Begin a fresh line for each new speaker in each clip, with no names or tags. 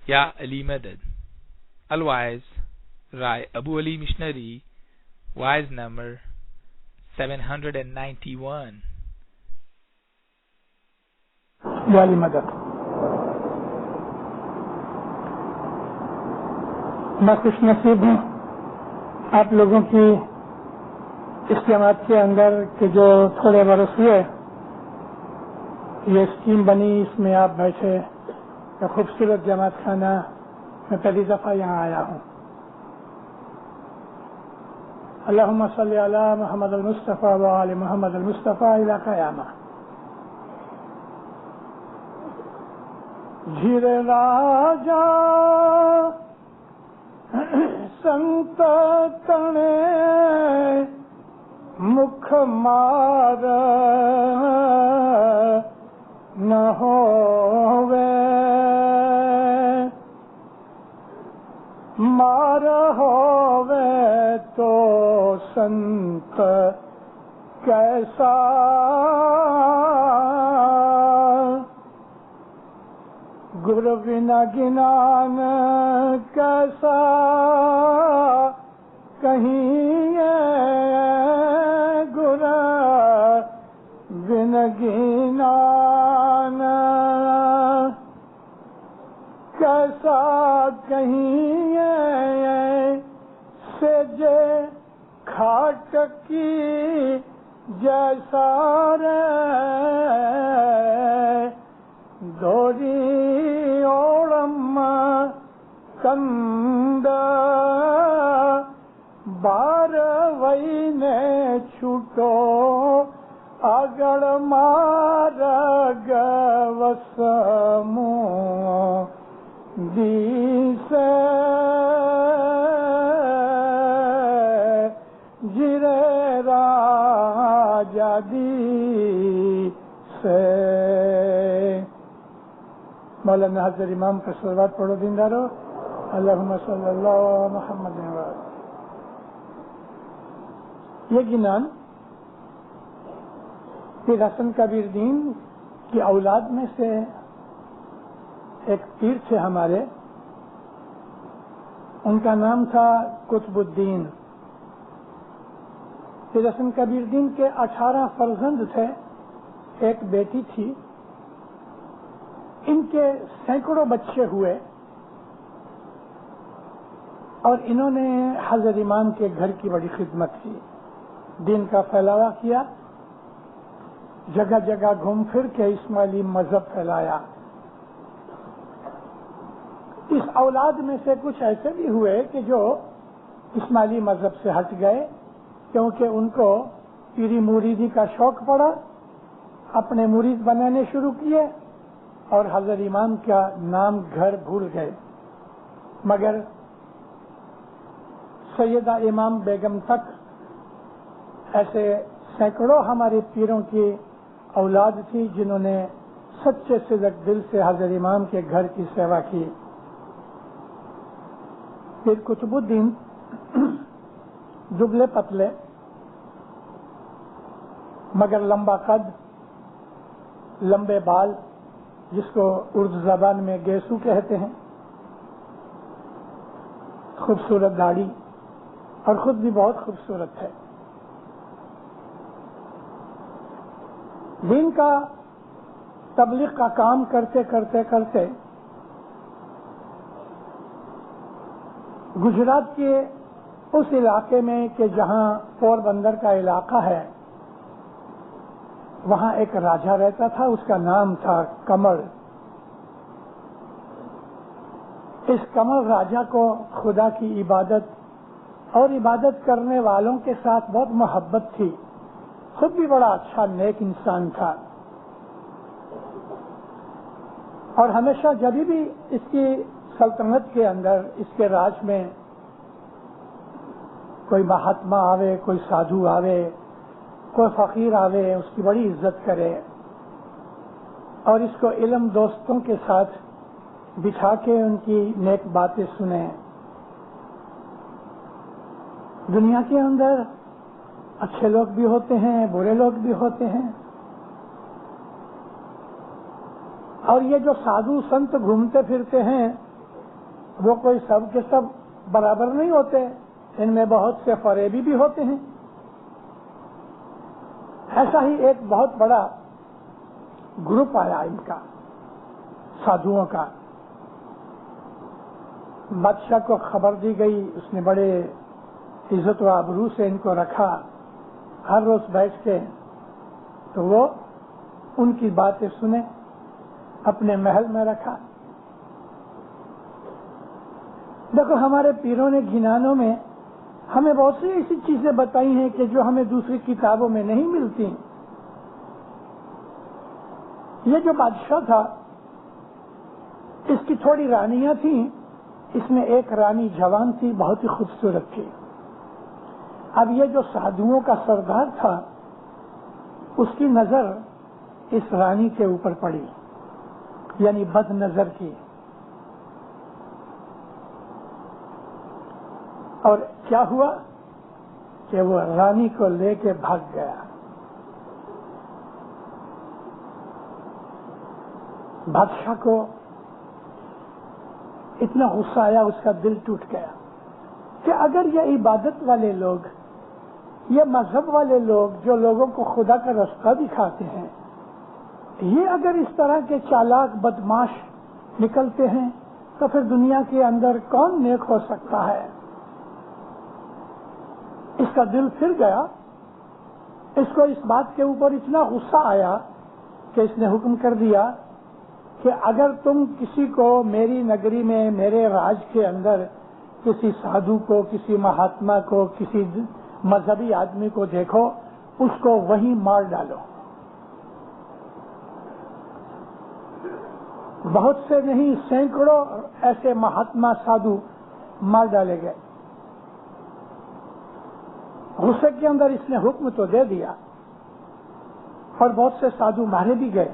Ya Ali Madad. Otherwise, Rai Abu Ali Missionary, wise number 791.
Ya Ali Madad. میں خوش نصیب ہوں آپ لوگوں کی اس جماعت کے اندر کہ جو تھوڑے برس ہوئے یہ اسکیم بنی، اس میں آپ بیٹھے، یہ خوبصورت جماعت خانہ میں پہلی دفعہ یہاں آیا ہوں. اللہم صلی علی محمد المصطفیٰ و آل محمد المصطفیٰ الی قیامہ. جھیر راجا سنت تنے مکھ مار نہ ہووے، مار ہووے تو سنت کیسا، گر بنا گنان کیسا، کہیں گر بن گنان کیسا، کہیں سج کھاٹ کی جیسا رے، دوری اوڑم کند بار وینے چھوٹو اگڑ مارگ وسمو دیس جرے راجا دی سے. مولانا حضرت امام کا صلوات پڑھو دیندارو. اللہم صلی اللہ محمد و آلہ. یہ گنان پیر حسن کبیر دین کی اولاد میں سے ایک پیر تھے ہمارے، ان کا نام تھا قطب الدین. پیر حسن کبیر دین کے 18 فرزند تھے، ایک بیٹی تھی. ان کے سینکڑوں بچے ہوئے اور انہوں نے حضرت امام کے گھر کی بڑی خدمت کی، دین کا پھیلاوا کیا، جگہ جگہ گھوم پھر کے اسماعیلی مذہب پھیلایا. اس اولاد میں سے کچھ ایسے بھی ہوئے کہ جو اسماعیلی مذہب سے ہٹ گئے، کیونکہ ان کو پیری مریدی کا شوق پڑا، اپنے مرید بنانے شروع کیے اور حضرت امام کا نام گھر بھول گئے. مگر سیدہ امام بیگم تک ایسے سینکڑوں ہمارے پیروں کی اولاد تھی جنہوں نے سچے صدق دل سے حضرت امام کے گھر کی سیوا کی. پھر قطب الدین دبلے پتلے مگر لمبا قد، لمبے بال جس کو اردو زبان میں گیسو کہتے ہیں، خوبصورت داڑھی اور خود بھی بہت خوبصورت ہے. دین کا تبلیغ کا کام کرتے کرتے کرتے گجرات کے اس علاقے میں کہ جہاں پور بندر کا علاقہ ہے، وہاں ایک راجا رہتا تھا، اس کا نام تھا کمل. اس کمل راجا کو خدا کی عبادت اور عبادت کرنے والوں کے ساتھ بہت محبت تھی. خود بھی بڑا اچھا نیک انسان تھا اور ہمیشہ جب بھی اس کی سلطنت کے اندر، اس کے راج میں کوئی مہاتما آوے، کوئی سادھو آوے، کوئی فقیر آوے، اس کی بڑی عزت کرے اور اس کو علم دوستوں کے ساتھ بٹھا کے ان کی نیک باتیں سنیں. دنیا کے اندر اچھے لوگ بھی ہوتے ہیں، برے لوگ بھی ہوتے ہیں، اور یہ جو سادھو سنت گھومتے پھرتے ہیں وہ کوئی سب کے سب برابر نہیں ہوتے، ان میں بہت سے فریبی بھی ہوتے ہیں۔ ایسا ہی ایک بہت بڑا گروپ آیا ان کا، سادھوؤں کا۔ بادشاہ کو خبر دی گئی، اس نے بڑے عزت و آبرو سے ان کو رکھا، ہر روز بیٹھ کے تو وہ ان کی باتیں سنے، اپنے محل میں رکھا۔ دیکھو ہمارے پیروں نے گھنانوں میں ہمیں بہت سی ایسی چیزیں بتائی ہیں کہ جو ہمیں دوسری کتابوں میں نہیں ملتی۔ یہ جو بادشاہ تھا اس کی تھوڑی رانیاں تھیں، اس میں ایک رانی جوان تھی، بہت ہی خوبصورت تھی۔ اب یہ جو سادھوؤں کا سردار تھا اس کی نظر اس رانی کے اوپر پڑی، یعنی بد نظر کی، اور کیا ہوا کہ وہ رانی کو لے کے بھاگ گیا۔ بادشاہ کو اتنا غصہ آیا، اس کا دل ٹوٹ گیا کہ اگر یہ عبادت والے لوگ، یہ مذہب والے لوگ جو لوگوں کو خدا کا رستہ دکھاتے ہیں، یہ اگر اس طرح کے چالاک بدماش نکلتے ہیں تو پھر دنیا کے اندر کون نیک ہو سکتا ہے؟ اس کا دل پھر گیا، اس کو اس بات کے اوپر اتنا غصہ آیا کہ اس نے حکم کر دیا کہ اگر تم کسی کو میری نگری میں، میرے راج کے اندر کسی سادھو کو، کسی مہاتما کو، کسی مذہبی آدمی کو دیکھو، اس کو وہیں مار ڈالو۔ بہت سے نہیں، سینکڑوں ایسے مہاتما سادھو مار ڈالے گئے۔ غصے کے اندر اس نے حکم تو دے دیا اور بہت سے سادھو مارے بھی گئے۔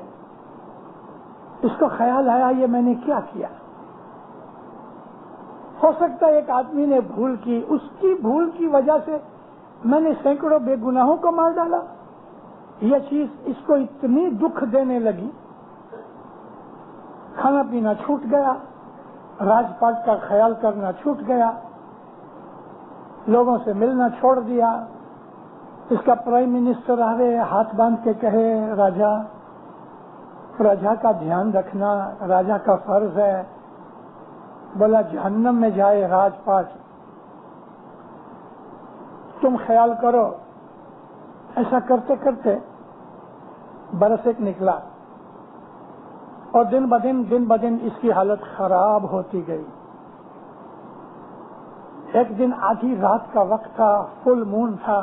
اس کو خیال آیا یہ میں نے کیا کیا؟ ہو سکتا ہے ایک آدمی نے بھول کی، اس کی بھول کی وجہ سے میں نے سینکڑوں بے گناہوں کو مار ڈالا۔ یہ چیز اس کو اتنی دکھ دینے لگی، کھانا پینا چھوٹ گیا، راج پاٹ کا خیال کرنا چھوٹ گیا، لوگوں سے ملنا چھوڑ دیا۔ اس کا پرائم منسٹر آوے، ہاتھ باندھ کے کہے راجا، راجا کا دھیان رکھنا راجا کا فرض ہے۔ بولا جہنم میں جائے راج پاٹ، تم خیال کرو۔ ایسا کرتے کرتے برس ایک نکلا اور دن بدن اس کی حالت خراب ہوتی گئی۔ ایک دن آدھی رات کا وقت تھا، فل مون تھا،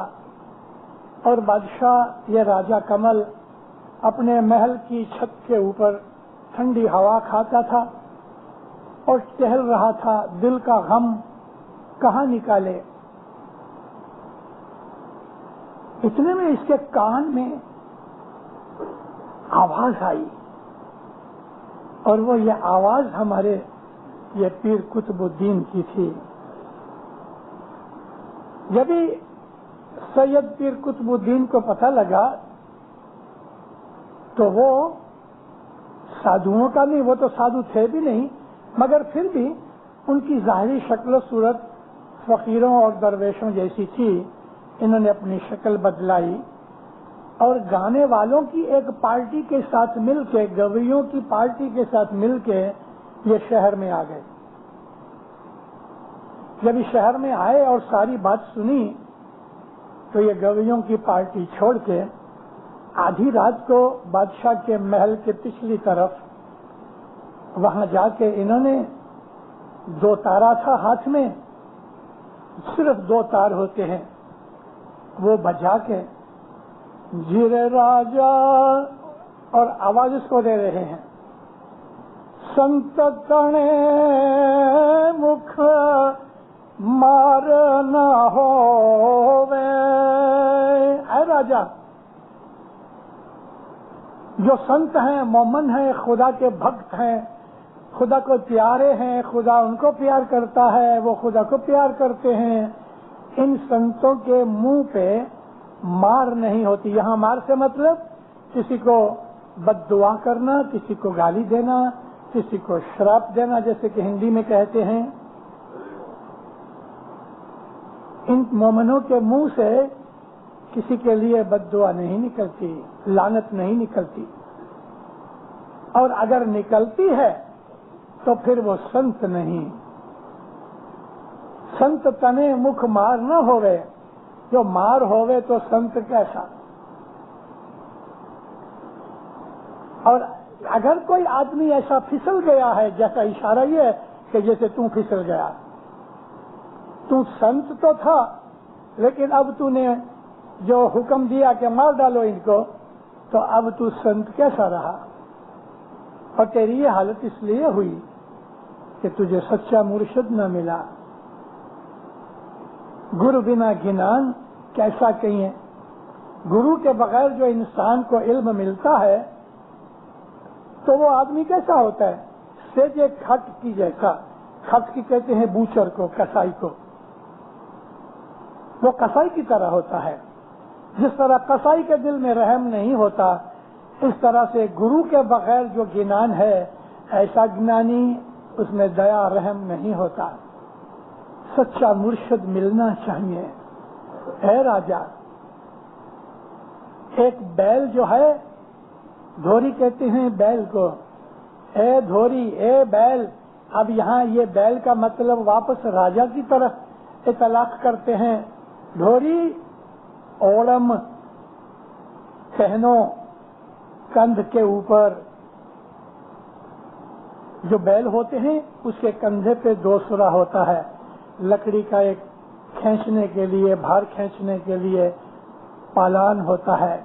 اور بادشاہ یہ راجا کمل اپنے محل کی چھت کے اوپر ٹھنڈی ہوا کھاتا تھا اور ٹہل رہا تھا، دل کا غم کہاں نکالے۔ اتنے میں اس کے کان میں آواز آئی، اور وہ یہ آواز ہمارے یہ پیر قطب الدین کی تھی۔ جب سید پیر قطب الدین کو پتہ لگا تو وہ سادھوؤں کا نہیں، وہ تو سادھو تھے بھی نہیں، مگر پھر بھی ان کی ظاہری شکل و صورت فقیروں اور درویشوں جیسی تھی۔ انہوں نے اپنی شکل بدلائی اور گانے والوں کی ایک پارٹی کے ساتھ مل کے، گویوں کی پارٹی کے ساتھ مل کے یہ شہر میں آ گئے۔ جب اس شہر میں آئے اور ساری بات سنی تو یہ گویوں کی پارٹی چھوڑ کے آدھی رات کو بادشاہ کے محل کے پچھلی طرف وہاں جا کے انہوں نے 2 تارا تھا ہاتھ میں، صرف 2 تار ہوتے ہیں، وہ بجا کے جیرے راجا، اور آواز اس کو دے رہے ہیں، سنت کنے مکھ مار نہ ہووے۔ اے راجا، جو سنت ہیں، مومن ہیں، خدا کے بھکت ہیں، خدا کو پیارے ہیں، خدا ان کو پیار کرتا ہے، وہ خدا کو پیار کرتے ہیں، ان سنتوں کے منہ پہ مار نہیں ہوتی۔ یہاں مار سے مطلب کسی کو بد دعا کرنا، کسی کو گالی دینا، کسی کو شراپ دینا، جیسے کہ ہندی میں کہتے ہیں۔ ان مومنوں کے منہ سے کسی کے لیے بد دعا نہیں نکلتی، لعنت نہیں نکلتی، اور اگر نکلتی ہے تو پھر وہ سنت نہیں۔ سنت تنے مکھ مار نہ ہوئے، جو مار ہوئے تو سنت کیسا۔ اور اگر کوئی آدمی ایسا پھسل گیا ہے، جیسا اشارہ یہ ہے کہ جیسے تو پھسل گیا، تو سنت تو تھا لیکن اب تو نے جو حکم دیا کہ مار ڈالو ان کو، تو اب تو سنت کیسا رہا؟ اور تیری یہ حالت اس لیے ہوئی کہ تجھے سچا مرشد نہ ملا۔ گرو بنا گنان کیسا کہیں، گرو کے بغیر جو انسان کو علم ملتا ہے تو وہ آدمی کیسا ہوتا ہے؟ سیجے کھٹ کی جیسا۔ کھٹ کی کہتے ہیں بوچر کو، کسائی کو، وہ کسائی کی طرح ہوتا ہے۔ جس طرح کسائی کے دل میں رحم نہیں ہوتا، اس طرح سے گرو کے بغیر جو گنان ہے، ایسا گنانی اس میں دیا رحم نہیں ہوتا۔ سچا مرشد ملنا چاہیے۔ اے راجا، ایک بیل جو ہے، دھوری کہتے ہیں بیل کو، اے دھوری، اے بیل۔ اب یہاں یہ بیل کا مطلب واپس راجا کی طرف اطلاق کرتے ہیں۔ دھوری اوڑم پہنو کندھ کے اوپر۔ جو بیل ہوتے ہیں اس کے کندھے پہ دو سرا ہوتا ہے، لکڑی کا ایک کھینچنے کے لیے، بھار کھینچنے کے لیے پالان ہوتا ہے۔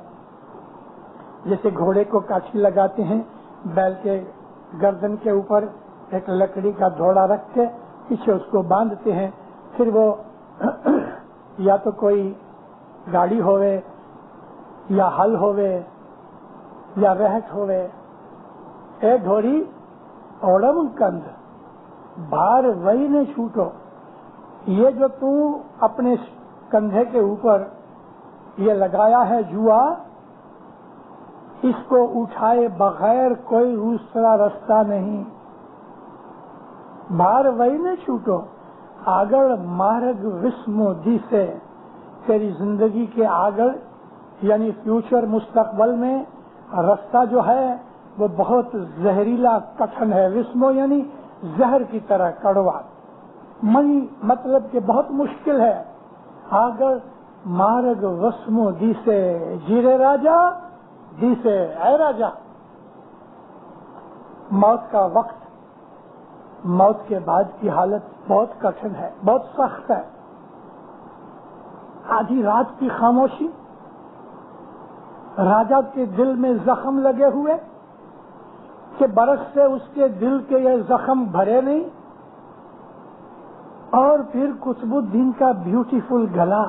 جیسے گھوڑے کو کاٹھی لگاتے ہیں، بیل کے گردن کے اوپر ایک لکڑی کا دھوڑا رکھ کے پیچھے اس کو باندھتے ہیں، پھر وہ یا تو کوئی گاڑی ہوئے یا ہل ہوئے یا رہٹ ہوئے۔ اے دھوری اوڑم کندھ بھار وہی نے چھوٹو۔ یہ جو تو اپنے کندھے کے اوپر یہ لگایا ہے جوا، اس کو اٹھائے بغیر کوئی دوسرا رستہ نہیں۔ بھار وہی نے چھوٹو، آگڑ مارگ وسمو دی سے، تیری زندگی کے آگڑ یعنی فیوچر، مستقبل میں رستہ جو ہے وہ بہت زہریلا کٹھن ہے۔ وسمو یعنی زہر کی طرح کڑوا، منی مطلب کہ بہت مشکل ہے۔ آگڑ مارگ وسمو دی سے، جیرے راجا دی سے، اے راجا۔ موت کا وقت، موت کے بعد کی حالت بہت کٹھن ہے، بہت سخت ہے۔ آدھی رات کی خاموشی، راجا کے دل میں زخم لگے ہوئے کہ برس سے اس کے دل کے یہ زخم بھرے نہیں، اور پھر قطب الدین کا بیوٹیفل گلا،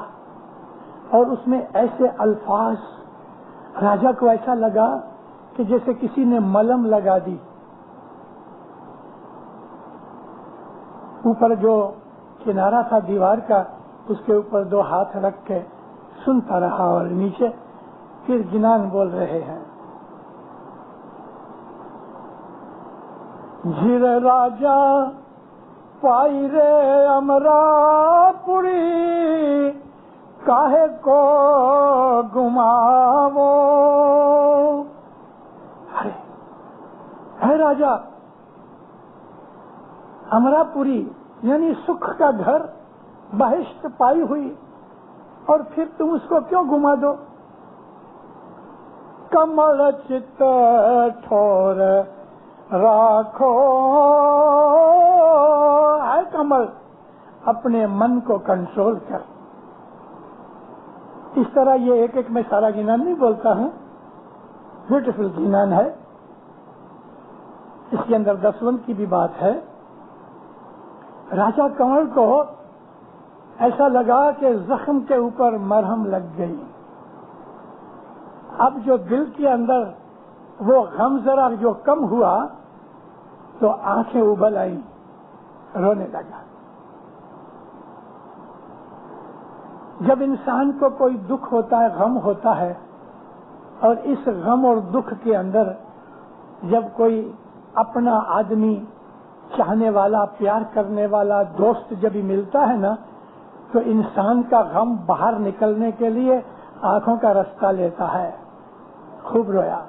اور اس میں ایسے الفاظ، راجا کو ایسا لگا کہ جیسے کسی نے ملم لگا دی۔ اوپر جو کنارہ تھا دیوار کا، اس کے اوپر دو ہاتھ رکھ کے سنتا رہا، اور نیچے پھر جنان بول رہے ہیں، جھر راجا پائی رے امرا پوری، کاہے کو گماو۔ ہے راجا، امرا پوری یعنی سکھ کا گھر، بہشت پائی ہوئی، اور پھر تم اس کو کیوں گما دو؟ کمل چت ٹھور راکھو، ہے کمل، اپنے من کو کنٹرول کر۔ اس طرح یہ ایک ایک میں سارا گنان نہیں بولتا ہوں، بیوٹیفل گنان ہے، اس کے اندر دسوند کی بھی بات ہے۔ راجا کنور کو ایسا لگا کہ زخم کے اوپر مرہم لگ گئی۔ اب جو دل کے اندر وہ غم ذرا جو کم ہوا تو آنکھیں ابل آئیں، رونے لگا۔ جب انسان کو کوئی دکھ ہوتا ہے، غم ہوتا ہے، اور اس غم اور دکھ کے اندر جب کوئی اپنا آدمی، چاہنے والا، پیار کرنے والا دوست جب ہی ملتا ہے نا، تو انسان کا غم باہر نکلنے کے لیے آنکھوں کا راستہ لیتا ہے. خوب رویا,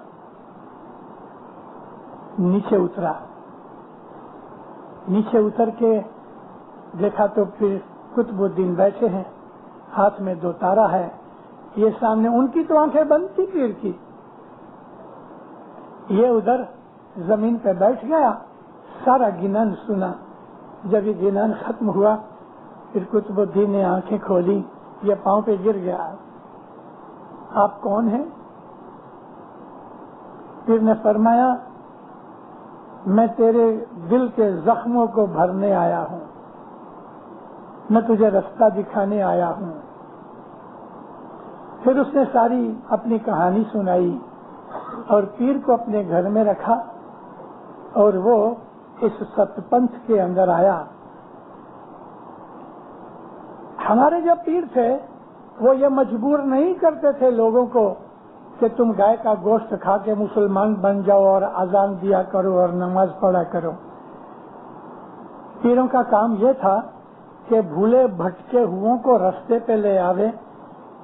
نیچے اترا, نیچے اتر کے دیکھا تو پھر قطب الدین بیٹھے ہیں, ہاتھ میں 2 تارا ہے, یہ سامنے, ان کی تو آنکھیں بند تھی پیر کی. یہ ادھر زمین پہ بیٹھ گیا, سارا گنان سنا. جب یہ گنان ختم ہوا پھر قطب الدین نے آنکھیں کھولی, یہ پاؤں پہ گر گیا. آپ کون ہیں؟ پھر نے فرمایا میں تیرے دل کے زخموں کو بھرنے آیا ہوں, میں تجھے راستہ دکھانے آیا ہوں. پھر اس نے ساری اپنی کہانی سنائی اور پیر کو اپنے گھر میں رکھا اور وہ اس ست پنتھ کے اندر آیا. ہمارے جو پیر تھے وہ یہ مجبور نہیں کرتے تھے لوگوں کو کہ تم گائے کا گوشت کھا کے مسلمان بن جاؤ اور اذان دیا کرو اور نماز پڑھا کرو. پیروں کا کام یہ تھا کہ بھولے بھٹکے ہوئوں کو رستے پہ لے آوے.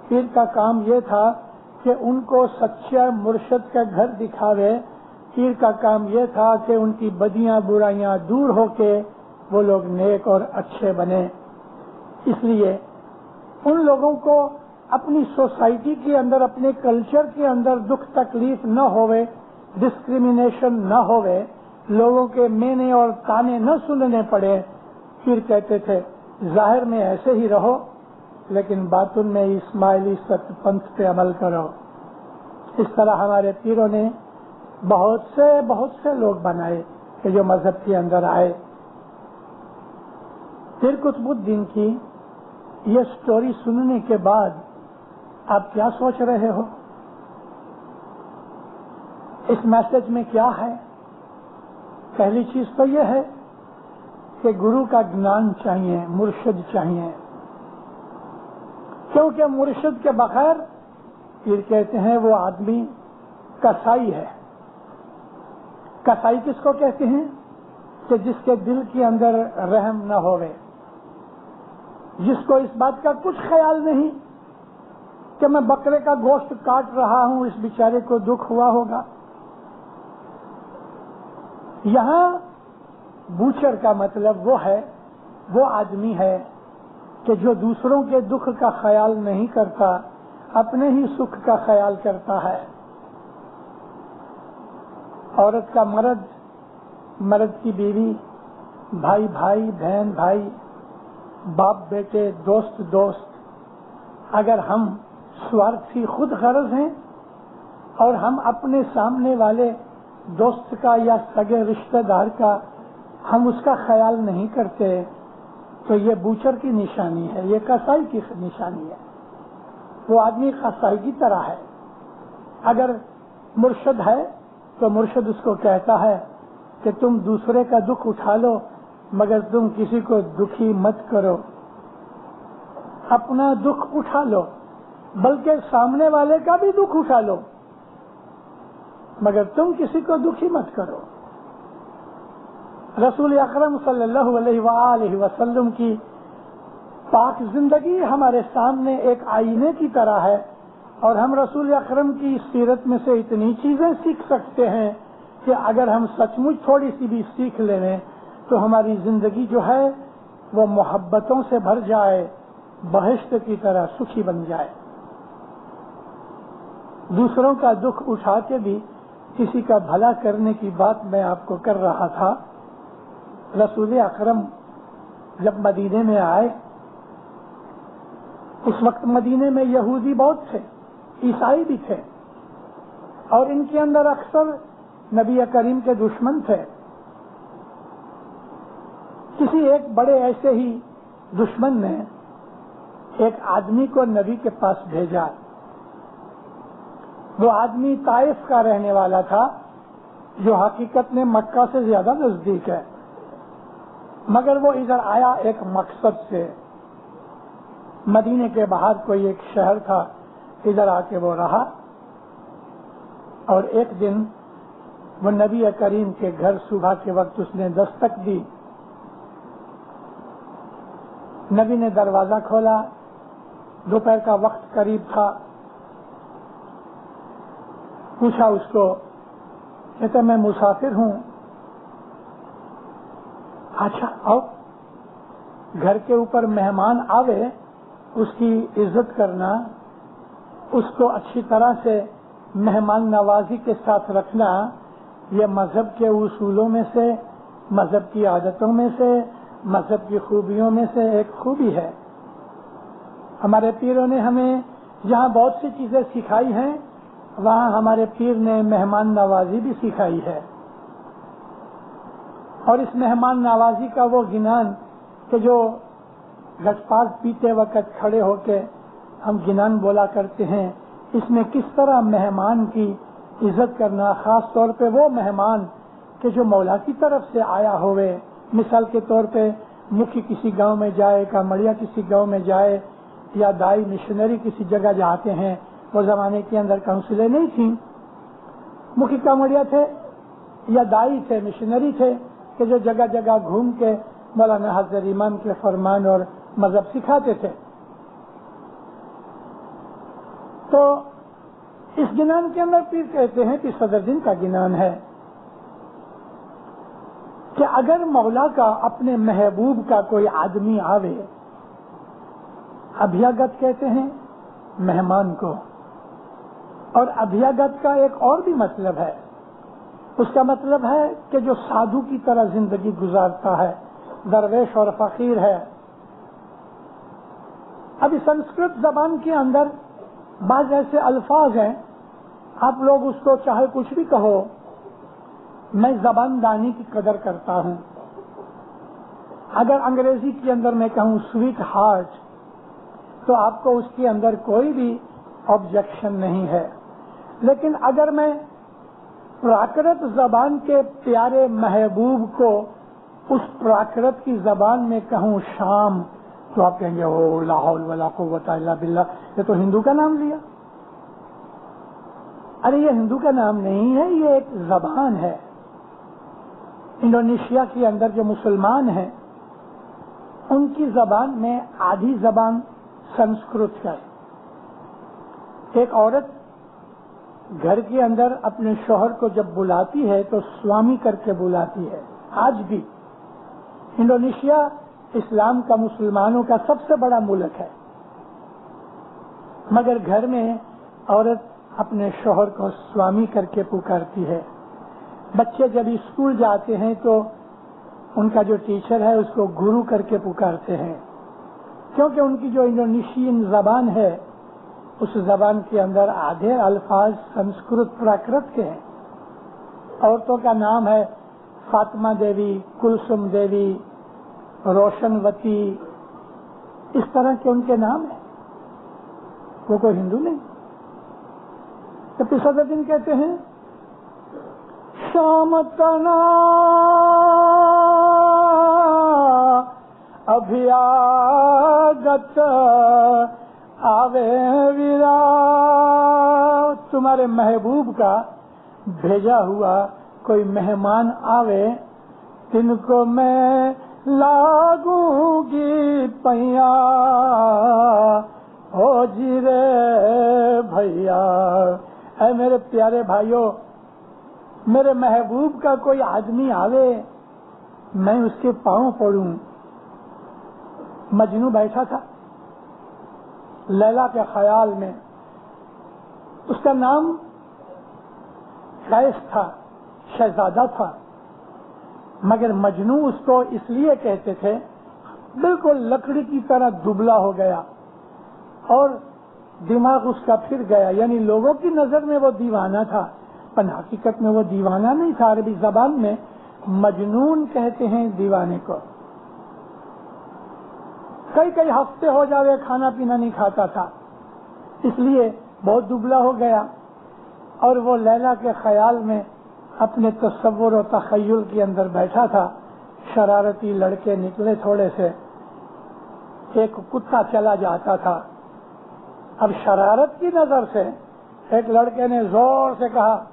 پیر کا کام یہ تھا کہ ان کو سچا مرشد کا گھر دکھاوے. پیر کا کام یہ تھا کہ ان کی بدیاں برائیاں دور ہو کے وہ لوگ نیک اور اچھے بنے. اس لیے ان لوگوں کو اپنی سوسائٹی کے اندر, اپنے کلچر کے اندر دکھ تکلیف نہ ہوئے, ڈسکریمنیشن نہ ہوئے, لوگوں کے مینے اور تانے نہ سننے پڑے. پھر کہتے تھے ظاہر میں ایسے ہی رہو لیکن باطن میں اسماعیلی ست پنتھ پہ عمل کرو. اس طرح ہمارے پیروں نے بہت سے لوگ بنائے کہ جو مذہب کے اندر آئے. پھر قطب الدین کی یہ سٹوری سننے کے بعد آپ کیا سوچ رہے ہو؟ اس میسج میں کیا ہے؟ پہلی چیز تو یہ ہے کہ گرو کا گنان چاہیے, مرشد چاہیے, کیونکہ مرشد کے بغیر پھر کہتے ہیں وہ آدمی کسائی ہے. کسائی کس کو کہتے ہیں؟ کہ جس کے دل کے اندر رحم نہ ہوئے, جس کو اس بات کا کچھ خیال نہیں کہ میں بکرے کا گوشت کاٹ رہا ہوں, اس بیچارے کو دکھ ہوا ہوگا. یہاں بوچر کا مطلب وہ آدمی ہے کہ جو دوسروں کے دکھ کا خیال نہیں کرتا, اپنے ہی سکھ کا خیال کرتا ہے. عورت کا مرد, مرد کی بیوی, بھائی بھائی, بہن بھائی, باپ بیٹے, دوست دوست. اگر ہم سوارتھی خود غرض ہیں اور ہم اپنے سامنے والے دوست کا یا سگے رشتہ دار کا ہم اس کا خیال نہیں کرتے تو یہ بوچر کی نشانی ہے, یہ کسائی کی نشانی ہے. وہ آدمی کسائی کی طرح ہے. اگر مرشد ہے تو مرشد اس کو کہتا ہے کہ تم دوسرے کا دکھ اٹھا لو مگر تم کسی کو دکھی مت کرو. اپنا دکھ اٹھا لو بلکہ سامنے والے کا بھی دکھ اٹھا لو مگر تم کسی کو دکھی مت کرو. رسول اکرم صلی اللہ علیہ وآلہ وسلم کی پاک زندگی ہمارے سامنے ایک آئینے کی طرح ہے اور ہم رسول اکرم کی سیرت میں سے اتنی چیزیں سیکھ سکتے ہیں کہ اگر ہم سچ مچ تھوڑی سی بھی سیکھ لیں تو ہماری زندگی جو ہے وہ محبتوں سے بھر جائے, بہشت کی طرح سکھی بن جائے. دوسروں کا دکھ اٹھا کے بھی کسی کا بھلا کرنے کی بات میں آپ کو کر رہا تھا. رسول اکرم جب مدینے میں آئے, اس وقت مدینے میں یہودی بہت تھے, عیسائی بھی تھے اور ان کے اندر اکثر نبی کریم کے دشمن تھے. کسی ایک بڑے ایسے ہی دشمن نے ایک آدمی کو نبی کے پاس بھیجا. وہ آدمی طائف کا رہنے والا تھا جو حقیقت میں مکہ سے زیادہ نزدیک ہے, مگر وہ ادھر آیا ایک مقصد سے. مدینے کے باہر کوئی ایک شہر تھا, ادھر آ کے وہ رہا اور ایک دن وہ نبی کریم کے گھر صبح کے وقت اس نے دستک دی. نبی نے دروازہ کھولا، دوپہر کا وقت قریب تھا، پوچھا اس کو، کہتا میں مسافر ہوں۔ اچھا آؤ۔ گھر کے اوپر مہمان آوے اس کی عزت کرنا، اس کو اچھی طرح سے مہمان نوازی کے ساتھ رکھنا، یہ مذہب کے اصولوں میں سے، مذہب کی عادتوں میں سے، مذہب کی خوبیوں میں سے ایک خوبی ہے۔ ہمارے پیروں نے ہمیں جہاں بہت سی چیزیں سکھائی ہیں، وہاں ہمارے پیر نے مہمان نوازی بھی سکھائی ہے۔ اور اس مہمان نوازی کا وہ گنان کہ جو گھٹپاٹ پیتے وقت کھڑے ہو کے ہم گنان بولا کرتے ہیں، اس میں کس طرح مہمان کی عزت کرنا، خاص طور پہ وہ مہمان کہ جو مولا کی طرف سے آیا ہوئے۔ مثال کے طور پہ مکھی کسی گاؤں میں جائے، کامڑیا کسی گاؤں میں جائے، یا دائی مشنری کسی جگہ جاتے ہیں۔ وہ زمانے کے اندر کونسلیں نہیں تھیں، مکھی کامڑیا تھے یا دائی تھے، مشنری تھے کہ جو جگہ جگہ گھوم کے مولانا حضرت امام کے فرمان اور مذہب سکھاتے تھے۔ تو اس گنان کے اندر پیر کہتے ہیں کہ صدر دن کا گنان ہے کہ اگر مولا کا اپنے محبوب کا کوئی آدمی آوے، ابھیاگت کہتے ہیں مہمان کو، اور ابھیاگت کا ایک اور بھی مطلب ہے، اس کا مطلب ہے کہ جو سادھو کی طرح زندگی گزارتا ہے، درویش اور فقیر ہے۔ ابھی سنسکرت زبان کے اندر بعض ایسے الفاظ ہیں، آپ لوگ اس کو چاہے کچھ بھی کہو، میں زبان دانی کی قدر کرتا ہوں۔ اگر انگریزی کے اندر میں کہوں سویٹ ہارٹ، تو آپ کو اس کے اندر کوئی بھی آبجیکشن نہیں ہے، لیکن اگر میں پراکرت زبان کے پیارے محبوب کو اس پراکرت کی زبان میں کہوں شام، تو آپ کہیں گے او لا حول ولا قوت الا باللہ، یہ تو ہندو کا نام لیا۔ ارے یہ ہندو کا نام نہیں ہے، یہ ایک زبان ہے۔ انڈونیشیا کے اندر جو مسلمان ہیں ان کی زبان میں آدھی زبان سنسکرت ہے۔ ایک عورت گھر کے اندر اپنے شوہر کو جب بلاتی ہے تو سوامی کر کے بلاتی ہے۔ آج بھی انڈونیشیا اسلام کا، مسلمانوں کا سب سے بڑا ملک ہے، مگر گھر میں عورت اپنے شوہر کو سوامی کر کے پکارتی ہے۔ بچے جب اسکول جاتے ہیں تو ان کا جو ٹیچر ہے اس کو گرو کر کے پکارتے ہیں، کیونکہ ان کی جو انڈونیشین زبان ہے اس زبان کے اندر آدھے الفاظ سنسکرت پراکرت کے ہیں۔ عورتوں کا نام ہے فاطمہ دیوی، کلسم دیوی، روشن وتی، اس طرح کے ان کے نام ہیں، وہ کوئی ہندو نہیں۔ تو صدر دن کہتے ہیں شام تنا ابھیاگت آوے ویرا، تمہارے محبوب کا بھیجا ہوا کوئی مہمان آوے، تن کو میں لاگوں گی پیا، ہو جی رے بھیا۔ اے میرے پیارے بھائیوں، میرے محبوب کا کوئی آدمی آوے، میں اس کے پاؤں پڑوں۔ مجنو بیٹھا تھا لیلا کے خیال میں، اس کا نام قیس تھا، شہزادہ تھا، مگر مجنو اس کو اس لیے کہتے تھے، بالکل لکڑی کی طرح دبلا ہو گیا اور دماغ اس کا پھر گیا، یعنی لوگوں کی نظر میں وہ دیوانہ تھا، پر حقیقت میں وہ دیوانہ نہیں تھا۔ عربی زبان میں مجنون کہتے ہیں دیوانے کو۔ کئی ہفتے ہو جاوے کھانا پینا نہیں کھاتا تھا، اس لیے بہت دبلا ہو گیا، اور وہ لیلا کے خیال میں اپنے تصور و تخیل کے اندر بیٹھا تھا۔ شرارتی لڑکے نکلے تھوڑے سے، ایک کتا چلا جاتا تھا۔ اب شرارت کی نظر سے ایک لڑکے نے زور سے کہا،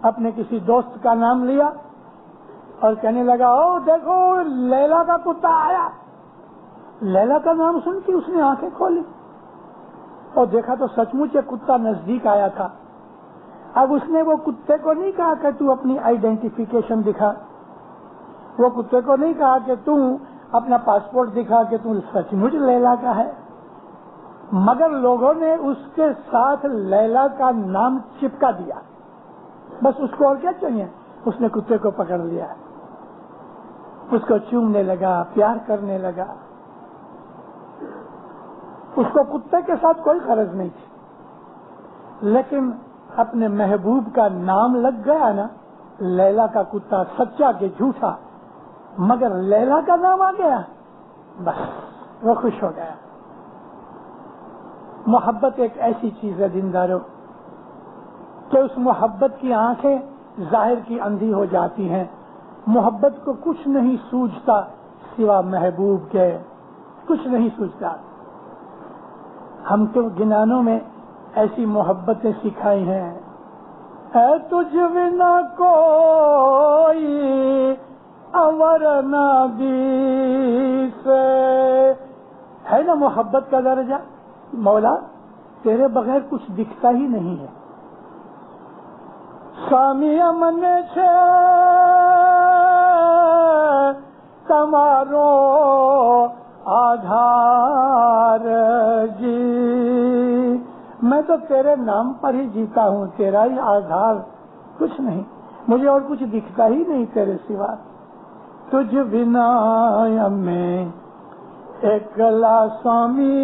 اپنے کسی دوست کا نام لیا اور کہنے لگا، او دیکھو لیلا کا کتا آیا۔ لیلا کا نام سن کے اس نے آنکھیں کھولی اور دیکھا تو سچ مچ ایک کتا نزدیک آیا تھا. اب اس نے وہ کتے کو نہیں کہا کہ تو اپنی آئیڈینٹیفیکیشن دکھا, وہ کتے کو نہیں کہا کہ تو اپنا پاسپورٹ دکھا کہ تو سچ مچ لیلا کا ہے, مگر لوگوں نے اس کے ساتھ لیلا کا نام چپکا دیا. بس اس کو اور کیا چاہیے, اس نے کتے کو پکڑ لیا, اس کو چومنے لگا, پیار کرنے لگا. اس کو کتے کے ساتھ کوئی غرض نہیں تھی, لیکن اپنے محبوب کا نام لگ گیا نا, لیلا کا کتا سچا کہ جھوٹا, مگر لیلا کا نام آ گیا, بس وہ خوش ہو گیا. محبت ایک ایسی چیز ہے دینداروں کہ اس محبت کی آنکھیں ظاہر کی اندھی ہو جاتی ہیں. محبت کو کچھ نہیں سوجھتا سوا محبوب کے, کچھ نہیں سوجھتا. ہم تو گنانوں میں ایسی محبتیں سکھائی ہیں, اے تجھ بنا کوئی اور نبی سے, ہے نا محبت کا درجہ. مولا تیرے بغیر کچھ دکھتا ہی نہیں ہے. سامی من چھے تمہارو آدھار جی, میں تو تیرے نام پر ہی جیتا ہوں, تیرا ہی آدھار, کچھ نہیں, مجھے اور کچھ دکھتا ہی نہیں تیرے سوا. تجھ بنا میں اکلا سوامی,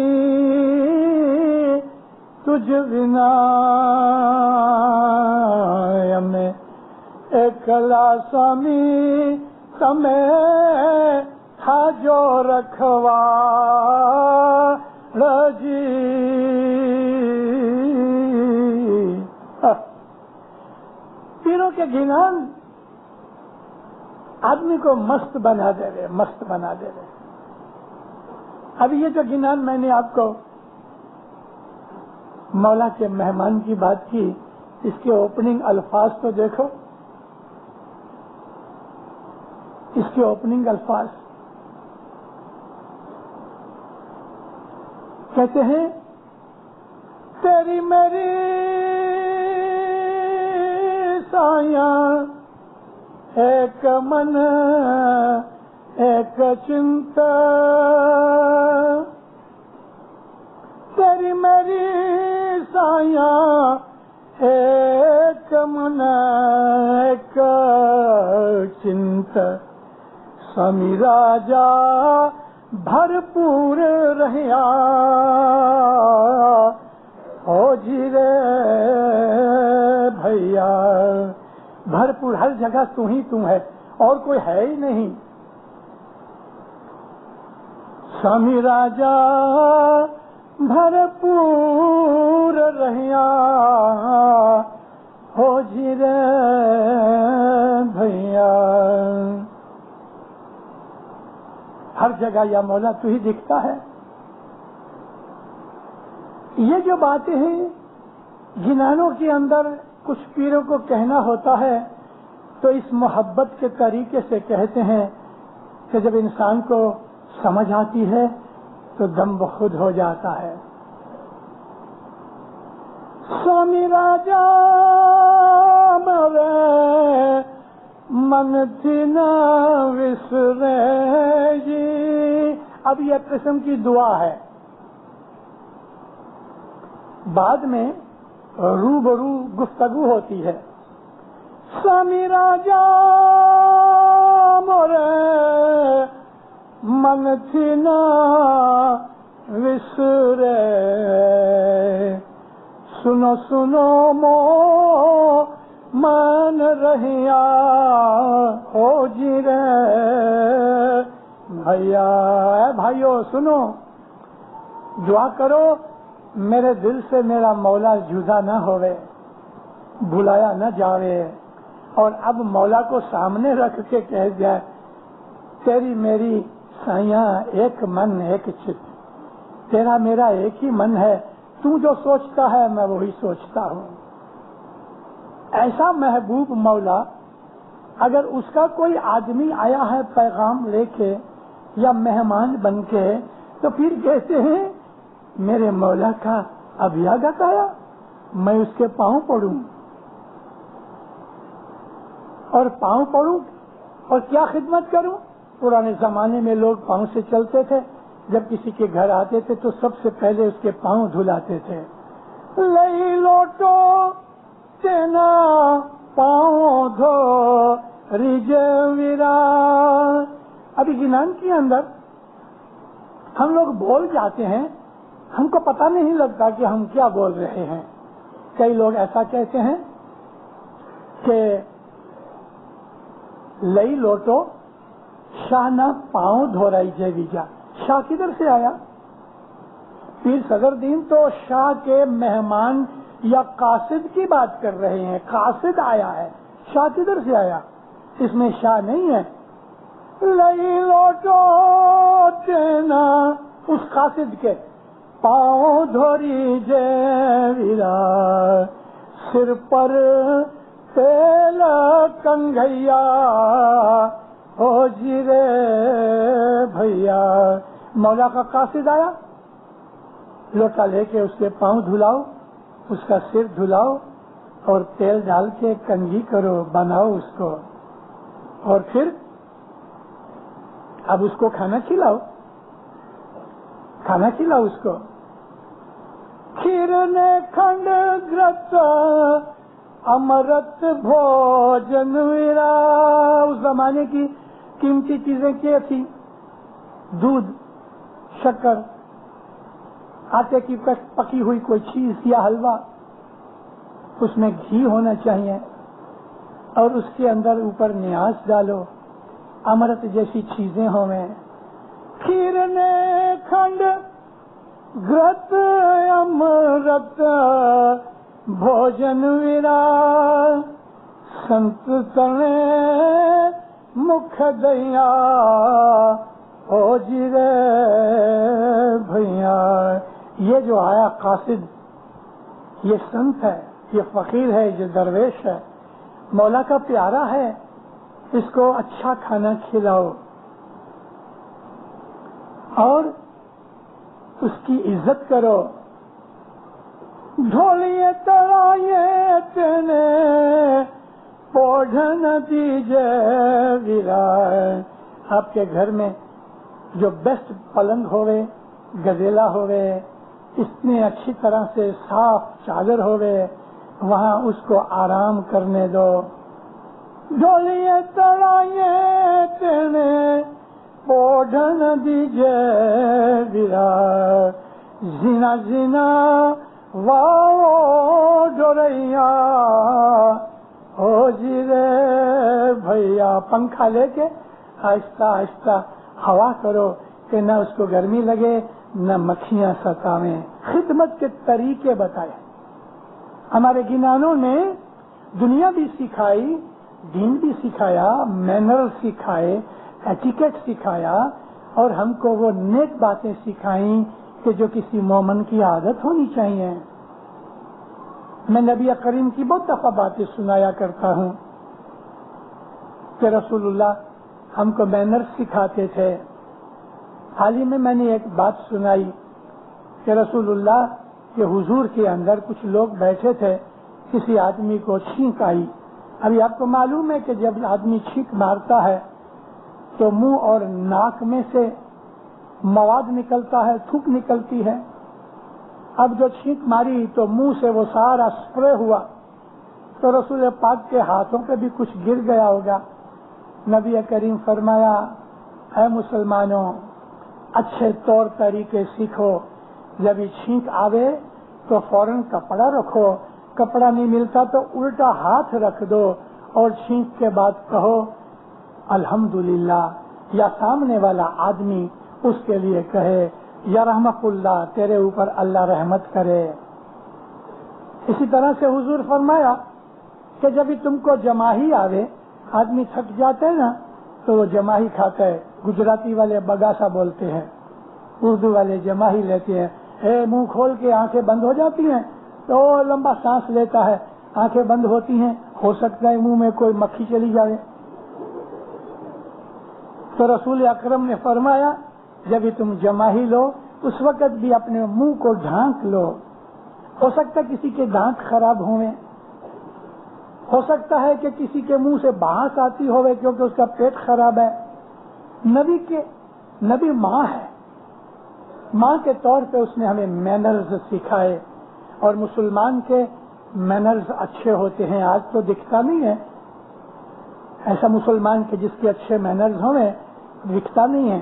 تجھ بنا میں اکلا سوامی, تمہیں تھا جو رکھوا رجی. پیروں کے گنان آدمی کو مست بنا دے رہے, مست بنا دے رہے. اب یہ جو گنان میں نے آپ کو مولا کے مہمان کی بات کی, اس کے اوپننگ الفاظ تو دیکھو, اس کے اوپننگ الفاظ کہتے ہیں تیری میری سایاں ایک من ایک چنتا, تیری میری سایاں ایک من ایک چنتا, سمی راجا بھرپور رہیا ہو جی رے بھیا. بھرپور, ہر جگہ تو ہی تو ہے اور کوئی ہے ہی نہیں. سمی راجا بھرپور رہیا ہو جی رے بھیا. ہر جگہ یا مولا تو ہی دکھتا ہے. یہ جو باتیں ہیں گنانوں کے اندر کچھ پیروں کو کہنا ہوتا ہے تو اس محبت کے طریقے سے کہتے ہیں کہ جب انسان کو سمجھ آتی ہے تو دم بخود ہو جاتا ہے. سوامی راجا مرے من تھی نہ وسرے جی. اب یہ قسم کی دعا ہے, بعد میں روبرو گفتگو ہوتی ہے. سوامی راجا مرے من تھی نہ وسرے, سنو سنو مو مان رہیا ہو جی رے بھیا. اے بھائیو سنو, دعا کرو میرے دل سے میرا مولا جدا نہ ہوئے, بھلایا نہ جاوے. اور اب مولا کو سامنے رکھ کے کہہ جائے تیری میری سائیاں ایک من ایک چت, تیرا میرا ایک ہی من ہے, تو جو سوچتا ہے میں وہی سوچتا ہوں. ایسا محبوب مولا اگر اس کا کوئی آدمی آیا ہے پیغام لے کے یا مہمان بن کے تو پھر کہتے ہیں میرے مولا کا ابھیاگت آیا، میں اس کے پاؤں پڑوں اور پاؤں پڑوں اور کیا خدمت کروں؟ پرانے زمانے میں لوگ پاؤں سے چلتے تھے، جب کسی کے گھر آتے تھے تو سب سے پہلے اس کے پاؤں دھلاتے تھے. لئی لوٹو تینا پاؤں دھو ریجے ویرا. ابھی گنان کے اندر ہم لوگ بول جاتے ہیں، ہم کو پتہ نہیں لگتا کہ ہم کیا بول رہے ہیں. کئی لوگ ایسا کہتے ہیں کہ لئی لوٹو شاہ نہ پاؤں دھو رہی جے ویجا. شاہ کدھر سے آیا؟ پیر صدر دین تو شاہ کے مہمان یا قاصد کی بات کر رہے ہیں. قاصد آیا ہے، شاہ کدھر سے آیا؟ اس میں شاہ نہیں ہے. لئی لوٹو تینا اس قاصد کے پاؤں دھوری جے ویرا. سر پر تیل کنگھیا ہو جی رے بھیا. مولا کا قاصد آیا، لوٹا لے کے اس کے پاؤں دھلاؤ، اس کا سر دھلاؤ اور تیل ڈال کے کنگھی کرو، بناؤ اس کو، اور پھر اب اس کو کھانا کھلاؤ، کھانا کھلاؤ اس کو. کھیرنے کھنڈ گرت امرت بھوجن ویرا. اس زمانے کی قیمتی چیزیں کیا تھی؟ دودھ، شکر، آٹے کی پکی ہوئی کوئی چیز یا حلوہ، اس میں گھی ہونا چاہیے اور اس کے اندر اوپر نیاز ڈالو، امرت جیسی چیزیں ہوئیں. کھیرنے کھنڈ گرت امرت بھوجن ویرا. سنت تنے مکھ دیا ہو جی رے بھیا. یہ جو آیا قاصد، یہ سنت ہے، یہ فقیر ہے، یہ درویش ہے، مولا کا پیارا ہے، اس کو اچھا کھانا کھلاؤ اور اس کی عزت کرو. ڈھولیے ترائے تینے پوڑھن دیجے ویرا. آپ کے گھر میں جو بیسٹ پلنگ ہوئے، گدیلا ہوئے، اتنے اچھی طرح سے صاف چادر ہوئے، وہاں اس کو آرام کرنے دو. ڈھولیے ترائے تینے پوڑھن دیجے ویرا. زینا زینا واؤ ڈوریا ہو جی رے بھیا. پنکھا لے کے آہستہ آہستہ ہوا کرو کہ نہ اس کو گرمی لگے نہ مکھیاں ستاویں. خدمت کے طریقے بتائے. ہمارے گنانوں نے دنیا بھی سکھائی، دین بھی سکھایا، مینر سکھائے، ایٹیکیٹ سکھایا، اور ہم کو وہ نیک باتیں سکھائیں کہ جو کسی مومن کی عادت ہونی چاہیے. میں نبی کریم کی بہت دفعہ باتیں سنایا کرتا ہوں کہ رسول اللہ ہم کو مینر سکھاتے تھے. حال ہی میں نے ایک بات سنائی کہ رسول اللہ کے حضور کے اندر کچھ لوگ بیٹھے تھے، کسی آدمی کو چھینک آئی. ابھی آپ کو معلوم ہے کہ جب آدمی چھینک مارتا ہے تو منہ اور ناک میں سے مواد نکلتا ہے، تھوک نکلتی ہے. اب جو چھینک ماری تو منہ سے وہ سارا سپرے ہوا تو رسول پاک کے ہاتھوں پہ بھی کچھ گر گیا ہوگا. نبی کریم فرمایا، اے مسلمانوں، اچھے طور طریقے سیکھو. جب یہ چھینک آوے تو فوراً کپڑا رکھو، کپڑا نہیں ملتا تو الٹا ہاتھ رکھ دو اور چھینک کے بعد کہو الحمدللہ، یا سامنے والا آدمی اس کے لیے کہے یا رحمت اللہ، تیرے اوپر اللہ رحمت کرے. اسی طرح سے حضور فرمایا کہ جب تم کو جماہی آوے، آدمی تھک جاتے ہیں نا تو وہ جماہی کھاتا ہے. گجراتی والے بگاسا بولتے ہیں، اردو والے جماہی لیتے ہیں. منہ کھول کے آنکھیں بند ہو جاتی ہیں تو لمبا سانس لیتا ہے، آنکھیں بند ہوتی ہیں، ہو سکتا ہے منہ میں کوئی مکھی چلی جائے. تو رسول اکرم نے فرمایا جب تم جمع ہی لو اس وقت بھی اپنے منہ کو ڈھانک لو. ہو سکتا ہے کسی کے دانت خراب ہوئے، ہو سکتا ہے کہ کسی کے منہ سے بھاس آتی ہوئے کیونکہ اس کا پیٹ خراب ہے. نبی ماں ہے، ماں کے طور پہ اس نے ہمیں مینرز سکھائے، اور مسلمان کے مینرز اچھے ہوتے ہیں. آج تو دکھتا نہیں ہے ایسا مسلمان کے جس کے اچھے مینرز ہوں، دکھتا نہیں ہے.